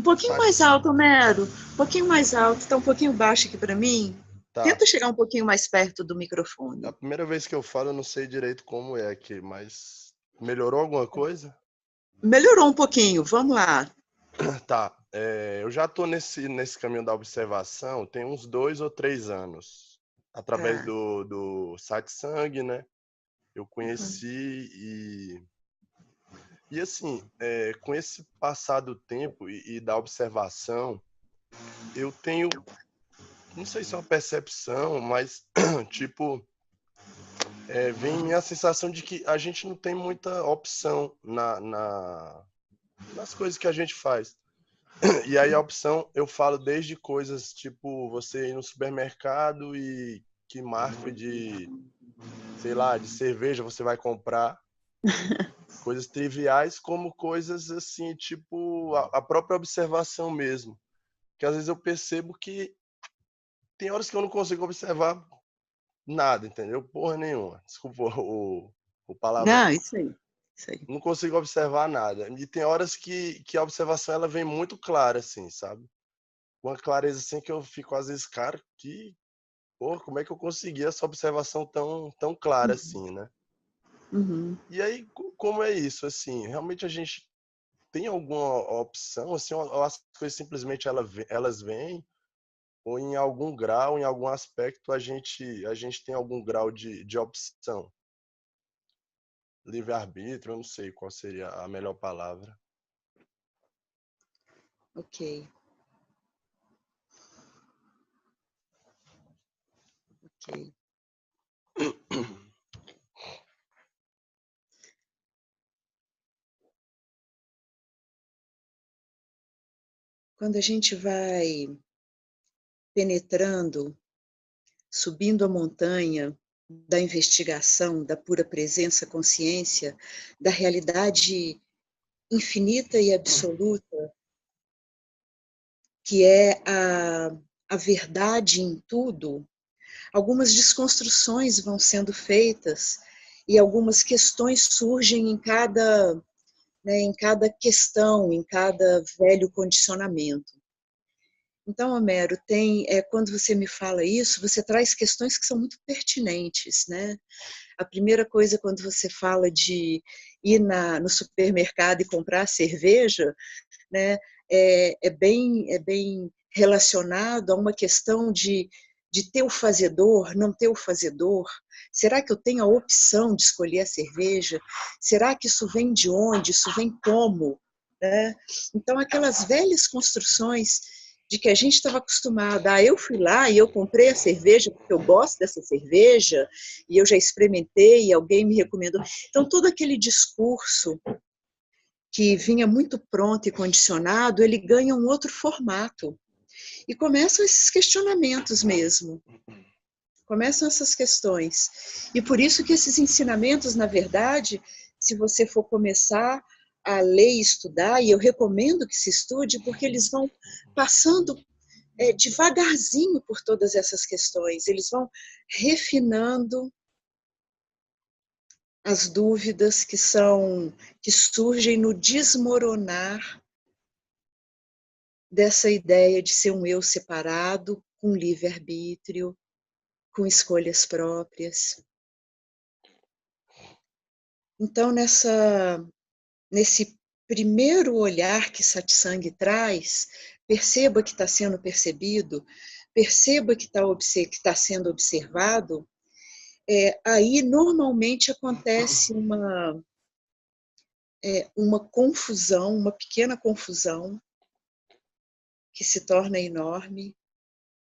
pouquinho site. mais alto, Homero. Um pouquinho mais alto. Está um pouquinho baixo aqui para mim. Tá. Tenta chegar um pouquinho mais perto do A microfone. primeira vez que eu falo, eu não sei direito como é aqui, mas melhorou alguma coisa? Melhorou um pouquinho. Vamos lá. Tá. Eu já tô nesse caminho da observação tem uns 2 ou 3 anos. Através Tá. do site Sangue, né? Eu Uhum. conheci e assim, com esse passar do tempo e da observação, eu tenho, não sei se é uma percepção, mas tipo, vem minha sensação de que a gente não tem muita opção nas coisas que a gente faz. E aí a opção, eu falo desde coisas tipo você ir no supermercado e que marca de, sei lá, de cerveja você vai comprar, coisas triviais como coisas assim, tipo a própria observação mesmo. Que às vezes eu percebo que tem horas que eu não consigo observar nada, entendeu? Porra nenhuma. Desculpa o Não, palavrão. isso aí, isso aí. Não consigo observar nada. E tem horas que a observação ela vem muito clara, assim, sabe? Uma clareza assim que eu fico às vezes, cara, que pô, como é que eu consegui essa observação tão clara assim, né? Uhum. E aí, como é isso, assim, realmente a gente tem alguma opção, assim, ou as coisas simplesmente elas vêm, ou em algum grau, em algum aspecto, a gente tem algum grau de opção. Livre-arbítrio, eu não sei qual seria a melhor palavra. Ok, ok. Quando a gente vai penetrando, subindo a montanha da investigação, da pura presença, consciência, da realidade infinita e absoluta, que é a verdade em tudo, algumas desconstruções vão sendo feitas e algumas questões surgem em cada questão, em cada velho condicionamento. Então, Homero, quando você me fala isso, você traz questões que são muito pertinentes, né? A primeira coisa, quando você fala de ir no supermercado e comprar cerveja, né, é bem relacionado a uma questão de ter o fazedor, não ter o fazedor. Será que eu tenho a opção de escolher a cerveja? Será que isso vem de onde? Isso vem como? Né? Então, aquelas velhas construções de que a gente estava acostumada, eu fui lá e eu comprei a cerveja porque eu gosto dessa cerveja e eu já experimentei e alguém me recomendou. Então, todo aquele discurso que vinha muito pronto e condicionado, ele ganha um outro formato. E começam esses questionamentos mesmo, começam essas questões. E por isso que esses ensinamentos, na verdade, se você for começar a ler e estudar, e eu recomendo que se estude, porque eles vão passando devagarzinho por todas essas questões, eles vão refinando as dúvidas que surgem no desmoronar dessa ideia de ser um eu separado, com livre-arbítrio, com escolhas próprias. Então, nesse primeiro olhar que Satsang traz, perceba que está sendo percebido, perceba que está sendo observado, aí normalmente acontece uma confusão, uma pequena confusão, que se torna enorme,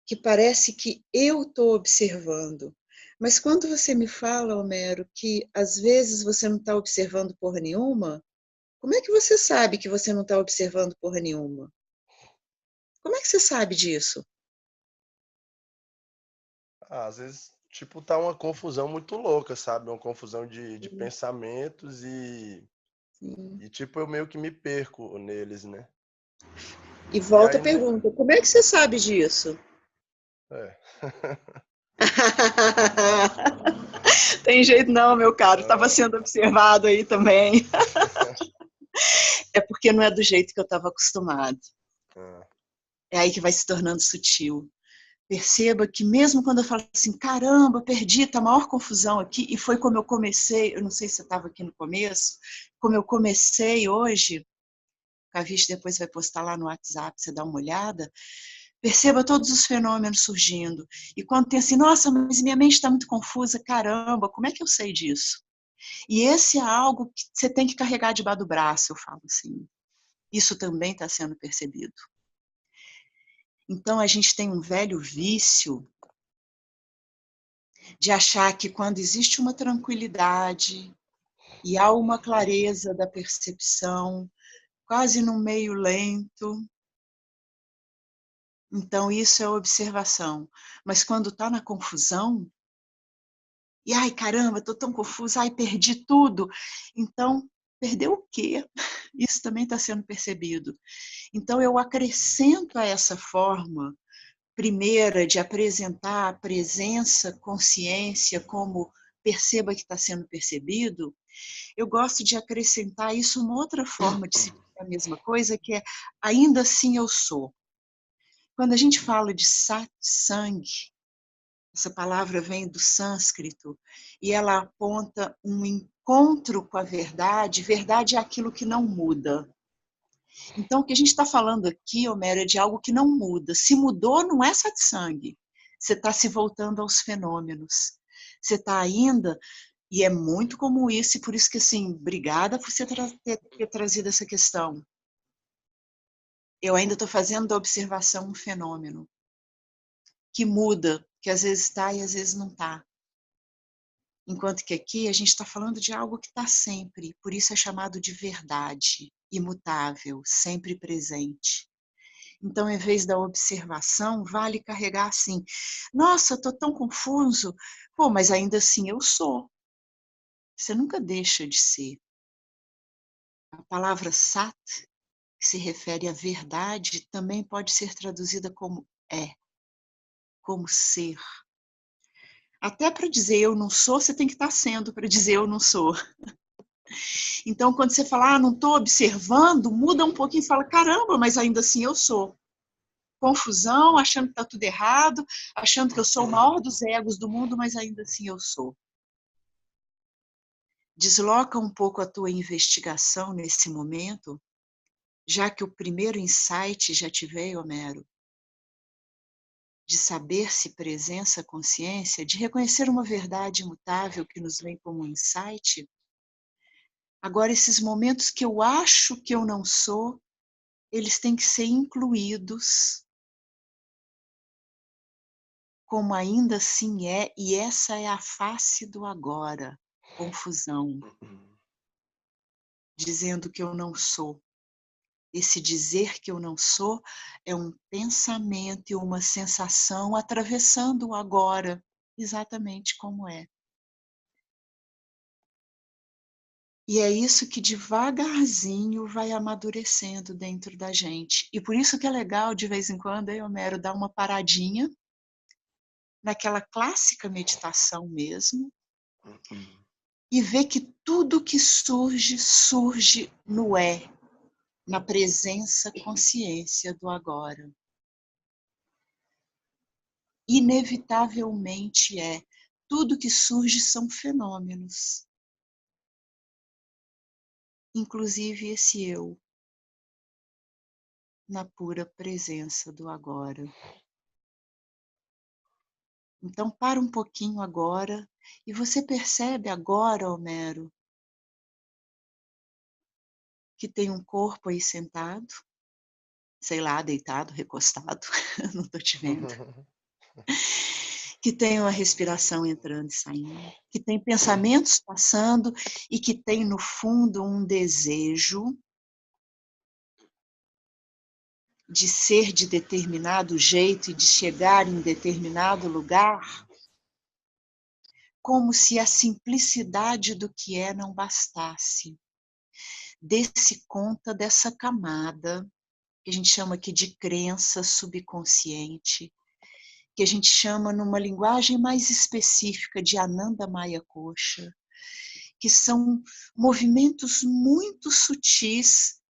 que parece que eu estou observando. Mas quando você me fala, Homero, que às vezes você não está observando porra nenhuma, como é que você sabe que você não está observando porra nenhuma? Como é que você sabe disso? Ah, às vezes, tipo, tá uma confusão muito louca, sabe? Uma confusão de Sim, pensamentos sim. e, tipo, eu meio que me perco neles, né? E E volta a aí, pergunta, como é que você sabe disso? é. Tem jeito não, meu caro, estava Ah, sendo observado aí também. É porque não é do jeito que eu estava acostumado. ah, É aí que vai se tornando sutil. Perceba que mesmo quando eu falo assim, caramba, perdi, tá a maior confusão aqui, e foi como eu comecei, eu não sei se você estava aqui no começo, como eu comecei hoje, a Vicky depois vai postar lá no WhatsApp, você dá uma olhada, perceba todos os fenômenos surgindo. E quando tem assim, nossa, mas minha mente está muito confusa, caramba, como é que eu sei disso? E esse é algo que você tem que carregar debaixo do braço, eu falo assim. Isso também está sendo percebido. Então, a gente tem um velho vício de achar que quando existe uma tranquilidade e há uma clareza da percepção, quase num meio lento. Então, isso é observação. Mas quando está na confusão, e ai, caramba, estou tão confusa, ai, perdi tudo. Então, perdeu o quê? Isso também está sendo percebido. Então, eu acrescento a essa forma primeira de apresentar a presença, consciência, como perceba que está sendo percebido, eu gosto de acrescentar isso uma outra forma de se dizer a mesma coisa, que é ainda assim eu sou. Quando a gente fala de satsang, essa palavra vem do sânscrito, e ela aponta um encontro com a verdade. Verdade é aquilo que não muda. Então, o que a gente está falando aqui, Homero, é de algo que não muda. Se mudou, não é satsang. Você está se voltando aos fenômenos. Você está ainda, e é muito comum isso, e por isso que, assim, obrigada por você ter trazido essa questão. Eu ainda estou fazendo da observação um fenômeno que muda, que às vezes está e às vezes não está. Enquanto que aqui a gente está falando de algo que está sempre, por isso é chamado de verdade, imutável, sempre presente. Então, em vez da observação, vale carregar assim, nossa, estou tão confuso, pô, mas ainda assim eu sou. Você nunca deixa de ser. A palavra sat, que se refere à verdade, também pode ser traduzida como como ser. Até para dizer eu não sou, você tem que estar sendo para dizer eu não sou. Então, quando você fala, não estou observando, muda um pouquinho e fala, caramba, mas ainda assim eu sou. Confusão, achando que está tudo errado, achando que eu sou o maior dos egos do mundo, mas ainda assim eu sou. Desloca um pouco a tua investigação nesse momento, já que o primeiro insight já te veio, Homero, de saber-se presença, consciência, de reconhecer uma verdade imutável que nos vem como um insight. Agora, esses momentos que eu acho que eu não sou, eles têm que ser incluídos como ainda assim é, e essa é a face do agora, confusão, dizendo que eu não sou. Esse dizer que eu não sou é um pensamento e uma sensação atravessando o agora, exatamente como é. E é isso que devagarzinho vai amadurecendo dentro da gente. E por isso que é legal, de vez em quando, aí, Homero, dar uma paradinha naquela clássica meditação mesmo, e ver que tudo que surge, surge no na presença, consciência do agora. Inevitavelmente tudo que surge são fenômenos, inclusive esse eu, na pura presença do agora. Então, para um pouquinho agora, e você percebe agora, Homero, que tem um corpo aí sentado, sei lá, deitado, recostado, não estou te vendo, que tem uma respiração entrando e saindo, que tem pensamentos passando e que tem, no fundo, um desejo de ser de determinado jeito e de chegar em determinado lugar, como se a simplicidade do que é não bastasse. Dê-se conta dessa camada, que a gente chama aqui de crença subconsciente, que a gente chama numa linguagem mais específica de Ananda Maya Kosha, que são movimentos muito sutis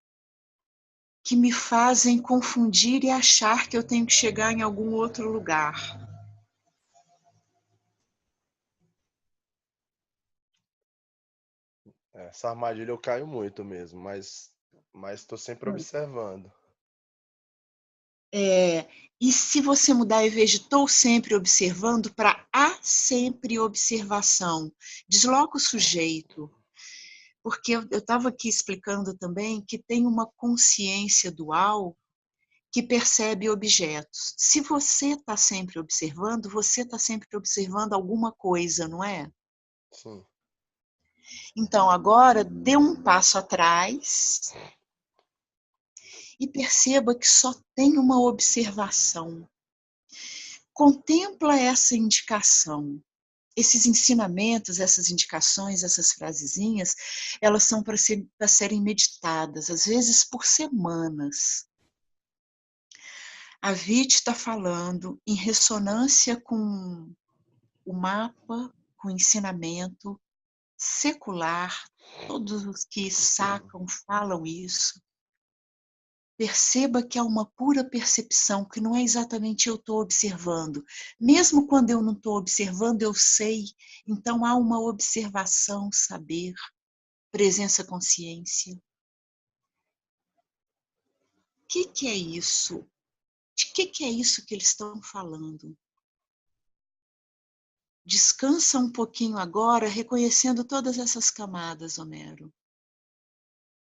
que me fazem confundir e achar que eu tenho que chegar em algum outro lugar. Essa armadilha eu caio muito mesmo, mas estou sempre observando. E se você mudar, em vez de estou sempre observando, para há sempre observação, desloca o sujeito. Porque eu estava aqui explicando também que tem uma consciência dual que percebe objetos. Se você está sempre observando, você está sempre observando alguma coisa, não é? Sim. Então, agora, dê um passo atrás e perceba que só tem uma observação. Contempla essa indicação. Esses ensinamentos, essas indicações, essas frasezinhas, elas são para serem meditadas, às vezes por semanas. A Vit está falando em ressonância com o mapa, com o ensinamento secular, todos os que sacam falam isso. Perceba que há uma pura percepção, que não é exatamente eu estou observando. Mesmo quando eu não estou observando, eu sei. Então há uma observação, saber, presença, consciência. O que é isso? De que é isso que eles estão falando? Descansa um pouquinho agora, reconhecendo todas essas camadas, Homero.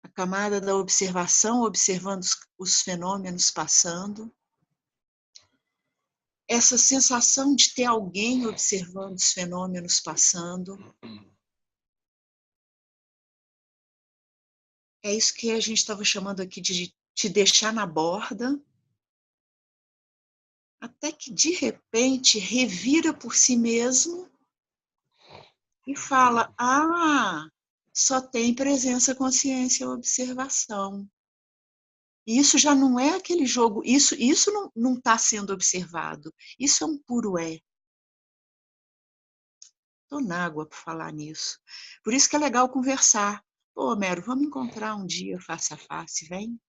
A camada da observação, observando os fenômenos passando. Essa sensação de ter alguém observando os fenômenos passando. É isso que a gente estava chamando aqui de te deixar na borda, até que de repente revira por si mesmo e fala, só tem presença, consciência, observação. E isso já não é aquele jogo, isso não está sendo observado, isso é um puro é. Estou na água por falar nisso. Por isso que é legal conversar. Pô, Homero, vamos encontrar um dia face a face, vem?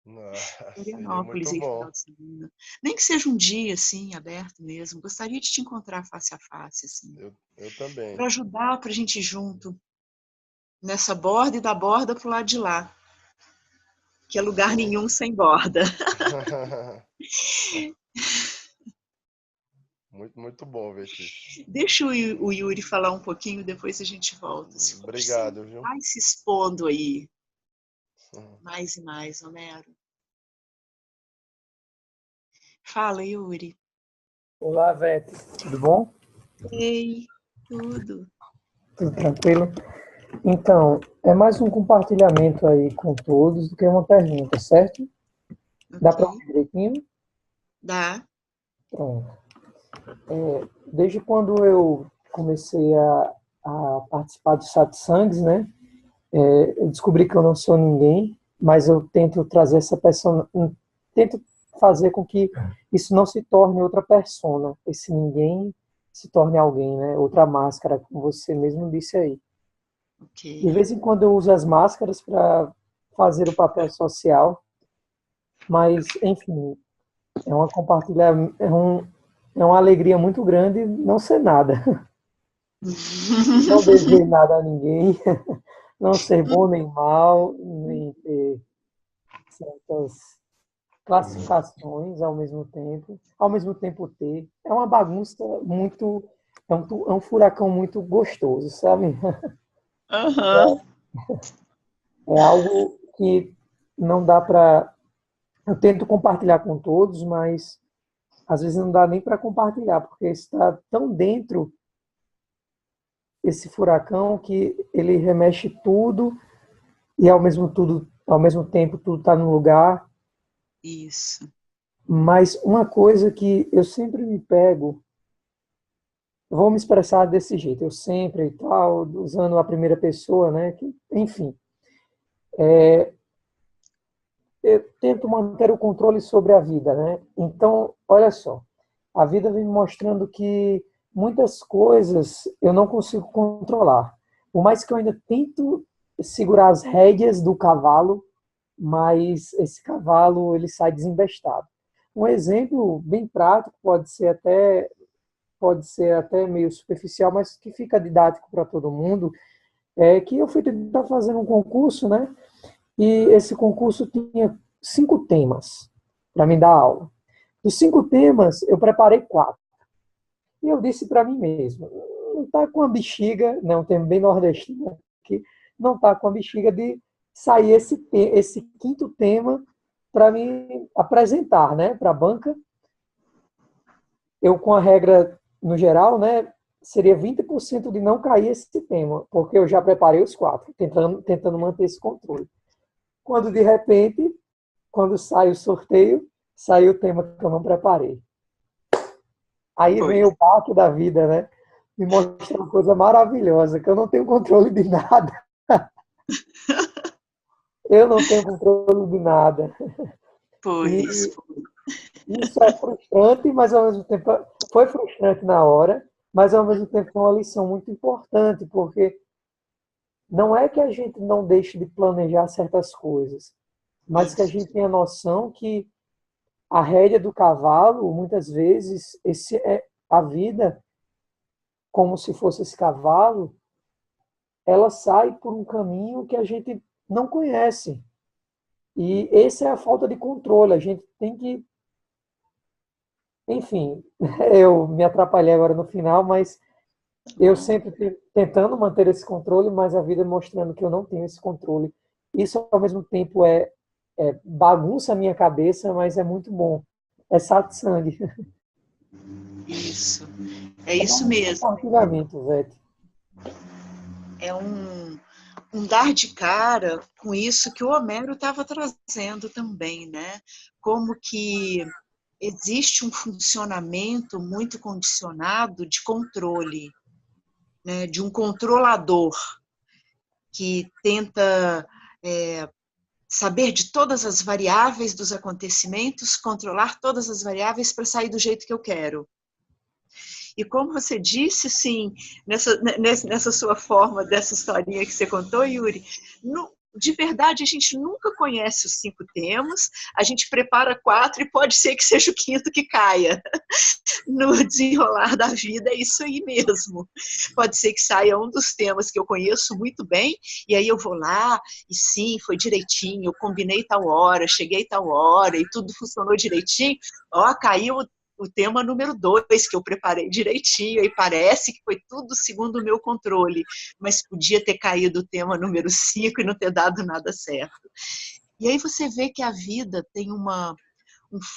Seria Florianópolis muito aí, bom. final de semana. Nem que seja um dia, assim, aberto mesmo. Gostaria de te encontrar face a face, assim. Eu também. Para ajudar, para a gente ir junto nessa borda e da borda para o lado de lá. Que é lugar nenhum sem borda. Muito bom, Veti. Deixa o Yuri falar um pouquinho, depois a gente volta. Se for preciso, Obrigado, viu? vai se expondo aí. Mais e mais, Homero. Fala, Yuri. Olá, Vete. Tudo bom? Ei, tudo. Tudo tranquilo? Então, é mais um compartilhamento aí com todos do que uma pergunta, certo? Dá para ouvir direitinho? Dá. Pronto. Desde quando eu comecei a participar dos satsangs, né? Eu descobri que eu não sou ninguém, mas eu tento trazer essa persona, tento fazer com que isso não se torne outra persona, esse ninguém se torne alguém, né? Outra máscara, como você mesmo disse aí. Okay. De vez em quando eu uso as máscaras para fazer o papel social, mas, enfim, é uma compartilhamento, é uma alegria muito grande não ser nada. Não dever nada a ninguém, não ser bom nem mal, nem ter certas classificações ao mesmo tempo ter. É uma bagunça muito, é um furacão muito gostoso, sabe? Uhum. É algo que não dá para. Eu tento compartilhar com todos, mas às vezes não dá nem para compartilhar, porque está tão dentro esse furacão que ele remexe tudo e ao mesmo tempo tudo está no lugar. Isso. Mas uma coisa que eu sempre me pego, vou me expressar desse jeito, eu sempre e tal, usando a primeira pessoa, né? Que, enfim, eu tento manter o controle sobre a vida, né? Então, olha só, a vida vem me mostrando que muitas coisas eu não consigo controlar. Por mais que eu ainda tento segurar as rédeas do cavalo, mas esse cavalo ele sai desembestado. Um exemplo bem prático pode ser até meio superficial, mas que fica didático para todo mundo, é que eu fui tentar fazer um concurso, né? E esse concurso tinha 5 temas para me dar aula. Dos 5 temas, eu preparei 4. E eu disse para mim mesmo, não está com a bexiga, né, um termo bem nordestino aqui, não está com a bexiga de sair esse quinto tema para me apresentar, né, para a banca. Eu, com a regra no geral, né, seria 20% de não cair esse tema, porque eu já preparei os 4, tentando manter esse controle. Quando, de repente, quando sai o sorteio, sai o tema que eu não preparei. Aí vem o baque da vida, né? Me mostra uma coisa maravilhosa, que eu não tenho controle de nada. Eu não tenho controle de nada. Pois. E isso é frustrante, mas ao mesmo tempo foi frustrante na hora, mas ao mesmo tempo foi uma lição muito importante, porque não é que a gente não deixe de planejar certas coisas, mas que a Isso. gente tenha noção que a rédea do cavalo, muitas vezes, esse é a vida, como se fosse esse cavalo, ela sai por um caminho que a gente não conhece. E essa é a falta de controle. A gente tem que, enfim, eu me atrapalhei agora no final, mas eu sempre tentando manter esse controle, mas a vida mostrando que eu não tenho esse controle. Isso, ao mesmo tempo, bagunça a minha cabeça, mas é muito bom. É satsang. Isso. É isso mesmo. Compartilhamento, Vete. É um dar de cara com isso que o Homero estava trazendo também, né? Como que existe um funcionamento muito condicionado de controle, né? De um controlador que tenta saber de todas as variáveis dos acontecimentos, controlar todas as variáveis para sair do jeito que eu quero. E como você disse, sim, nessa sua forma, dessa historinha que você contou, Yuri, de verdade, a gente nunca conhece os 5 temas, a gente prepara 4 e pode ser que seja o 5º que caia. No desenrolar da vida, é isso aí mesmo. Pode ser que saia um dos temas que eu conheço muito bem, e aí eu vou lá, e sim, foi direitinho, eu combinei tal hora, cheguei tal hora, e tudo funcionou direitinho. Ó, caiu o tema número 2, que eu preparei direitinho, e parece que foi tudo segundo o meu controle, mas podia ter caído o tema número 5 e não ter dado nada certo. E aí você vê que a vida tem um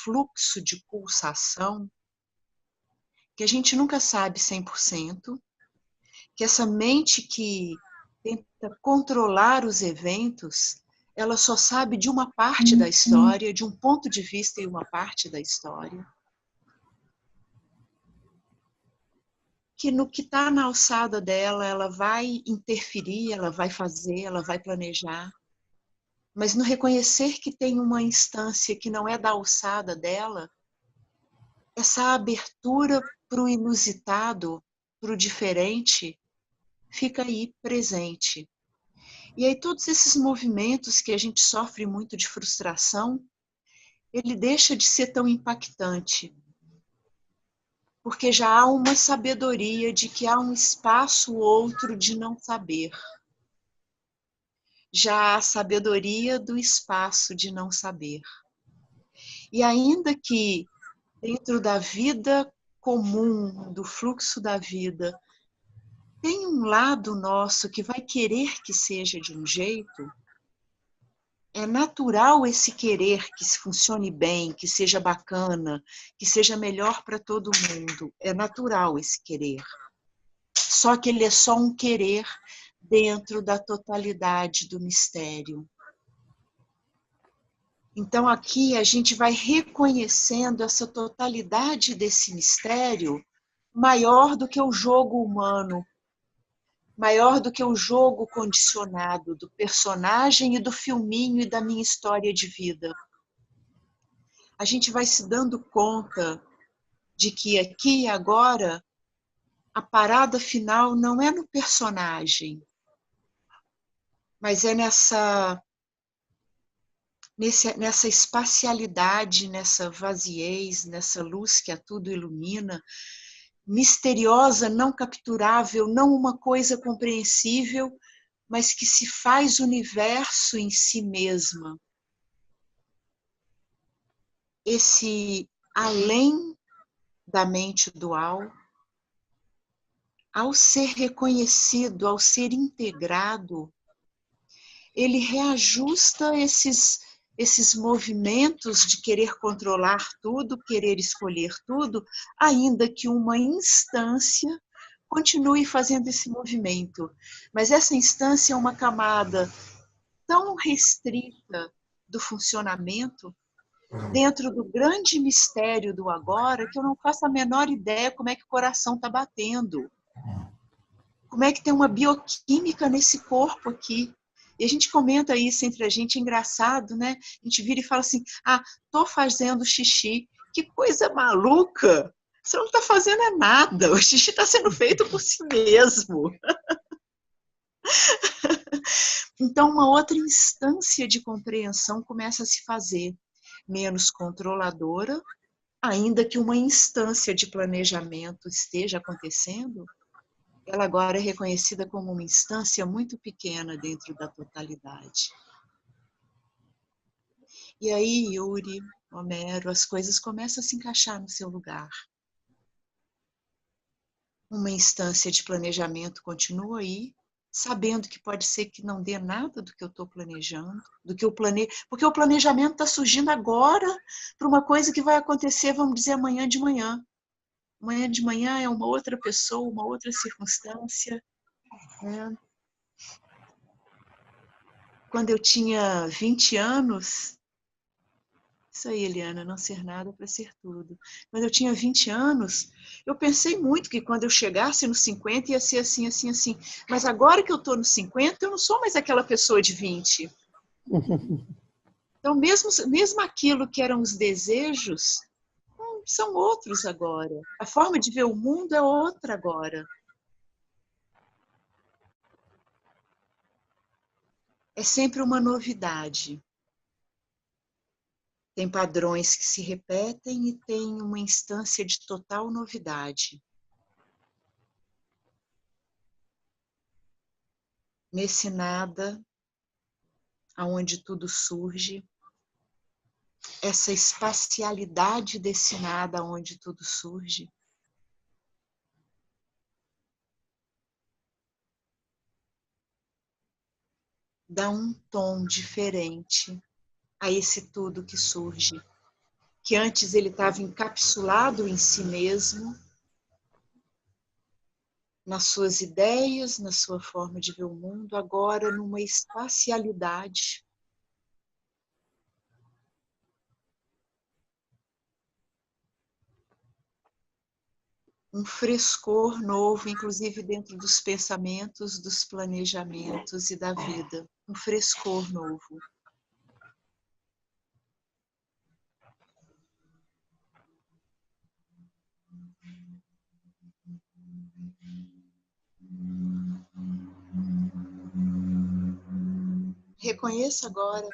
fluxo de pulsação que a gente nunca sabe 100%, que essa mente que tenta controlar os eventos, ela só sabe de uma parte da história, de um ponto de vista em uma parte da história. Que no que está na alçada dela, ela vai interferir, ela vai fazer, ela vai planejar. Mas no reconhecer que tem uma instância que não é da alçada dela, essa abertura para o inusitado, para o diferente, fica aí presente. E aí todos esses movimentos que a gente sofre muito de frustração, ele deixa de ser tão impactante, porque já há uma sabedoria de que há um espaço outro de não saber. Já há sabedoria do espaço de não saber. E ainda que dentro da vida comum, do fluxo da vida, tem um lado nosso que vai querer que seja de um jeito, é natural esse querer que funcione bem, que seja bacana, que seja melhor para todo mundo. É natural esse querer. Só que ele é só um querer dentro da totalidade do mistério. Então aqui a gente vai reconhecendo essa totalidade desse mistério maior do que o jogo humano, maior do que o jogo condicionado do personagem e do filminho e da minha história de vida. A gente vai se dando conta de que aqui e agora a parada final não é no personagem, mas é nessa espacialidade, nessa vaziez, nessa luz que a tudo ilumina, misteriosa, não capturável, não uma coisa compreensível, mas que se faz universo em si mesma. Esse além da mente dual, ao ser reconhecido, ao ser integrado, ele reajusta esses movimentos de querer controlar tudo, querer escolher tudo, ainda que uma instância continue fazendo esse movimento. Mas essa instância é uma camada tão restrita do funcionamento dentro do grande mistério do agora, que eu não faço a menor ideia como é que o coração está batendo. Como é que tem uma bioquímica nesse corpo aqui? E a gente comenta isso entre a gente, é engraçado, né? A gente vira e fala assim, tô fazendo xixi. Que coisa maluca! Você não está fazendo nada, o xixi está sendo feito por si mesmo. Então, uma outra instância de compreensão começa a se fazer, menos controladora, ainda que uma instância de planejamento esteja acontecendo, ela agora é reconhecida como uma instância muito pequena dentro da totalidade. E aí, Yuri, Homero, as coisas começam a se encaixar no seu lugar. Uma instância de planejamento continua aí, sabendo que pode ser que não dê nada do que eu estou planejando, porque o planejamento está surgindo agora para uma coisa que vai acontecer, vamos dizer, amanhã de manhã. Amanhã de manhã é uma outra pessoa, uma outra circunstância. Né? Quando eu tinha 20 anos, isso aí, Eliana, não ser nada para ser tudo. Quando eu tinha 20 anos, eu pensei muito que quando eu chegasse nos 50 ia ser assim, assim, assim. Mas agora que eu estou nos 50, eu não sou mais aquela pessoa de 20. Então, mesmo aquilo que eram os desejos, são outros agora. A forma de ver o mundo é outra agora. É sempre uma novidade. Tem padrões que se repetem e tem uma instância de total novidade. Nesse nada, aonde tudo surge, essa espacialidade desse nada onde tudo surge, dá um tom diferente a esse tudo que surge, que antes ele estava encapsulado em si mesmo, nas suas ideias, na sua forma de ver o mundo, agora numa espacialidade. Um frescor novo, inclusive dentro dos pensamentos, dos planejamentos e da vida. Um frescor novo. Reconheça agora.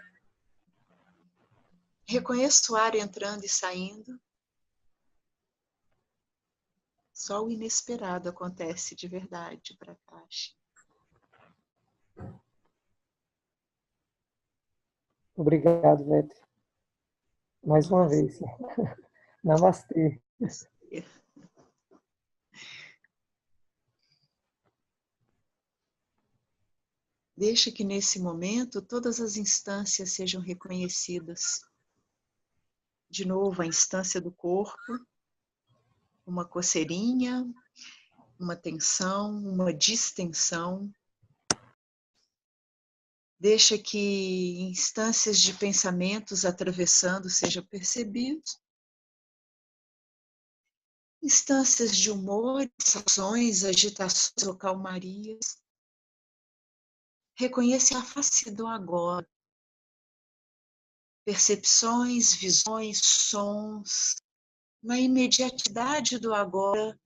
Reconheça o ar entrando e saindo. Só o inesperado acontece de verdade para a caixa. Obrigado, Vete. Mais uma vez. Namastê. Deixa que nesse momento todas as instâncias sejam reconhecidas. De novo, a instância do corpo, uma coceirinha, uma tensão, uma distensão. Deixa que instâncias de pensamentos atravessando sejam percebidos. Instâncias de humor, sensações, agitações ou calmarias. Reconheça a face do agora. Percepções, visões, sons, na imediatidade do agora,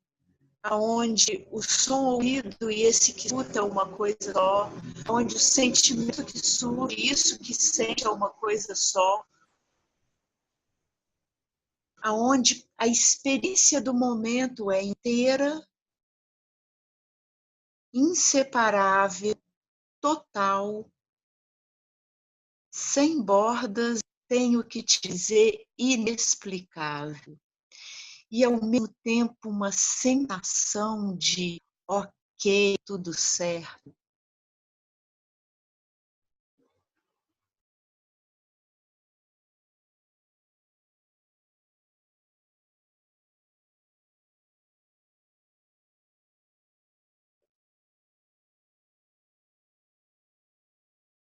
onde o som ouvido e esse que escuta é uma coisa só, onde o sentimento que surge, isso que sente é uma coisa só, aonde a experiência do momento é inteira, inseparável, total, sem bordas, tenho que te dizer, inexplicável. E ao mesmo tempo uma sensação de ok, tudo certo.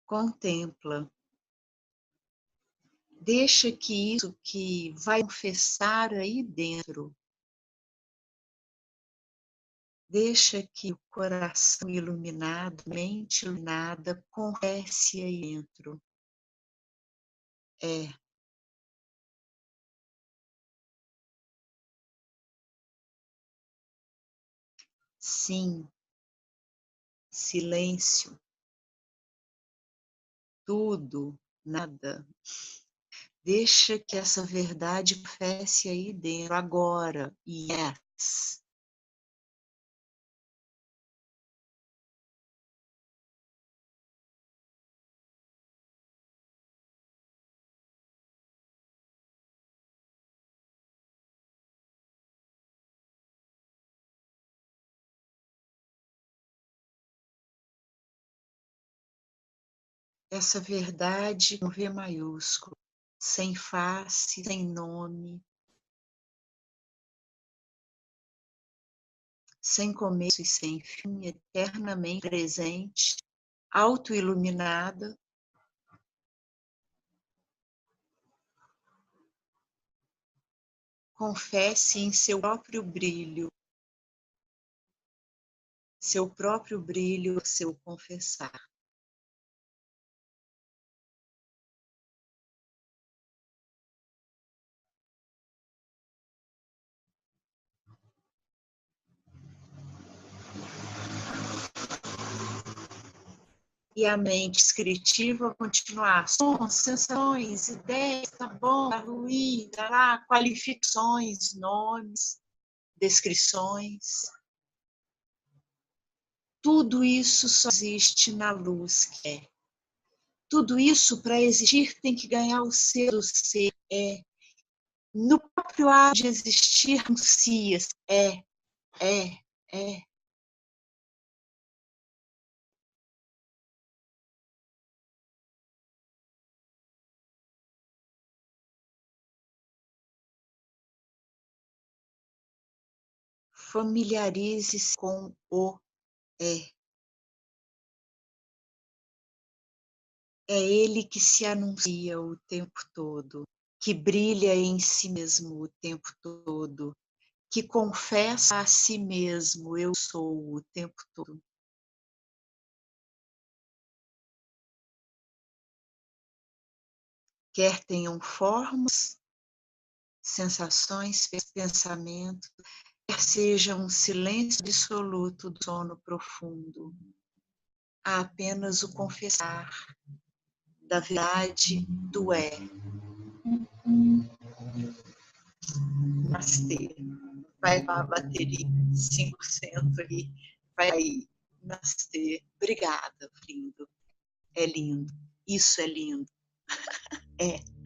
Contempla. Deixa que isso que vai confessar aí dentro, deixa que o coração iluminado, mente iluminada, confesse aí dentro. É. Sim. Silêncio. Tudo, nada. Deixa que essa verdade confesse aí dentro, agora. Yes. Essa verdade com V maiúsculo, sem face, sem nome, sem começo e sem fim, eternamente presente, autoiluminada, confesse em seu próprio brilho, seu confessar. E a mente descritiva continuar. Sons, sensações, ideias, tá bom, tá ruim, tá lá, qualificações, nomes, descrições. Tudo isso só existe na luz que é. Tudo isso, para existir, tem que ganhar o ser do ser. É. No próprio ato de existir, anuncia-se. É. Familiarize-se com o é. É ele que se anuncia o tempo todo, que brilha em si mesmo o tempo todo, que confessa a si mesmo, eu sou o tempo todo. Quer tenham formas, sensações, pensamentos, quer seja um silêncio absoluto do sono profundo, há apenas o confessar da verdade do é. Namastê. Vai lá a bateria, 5% aí, vai aí. Namastê. Obrigada, lindo. É lindo. Isso é lindo. É.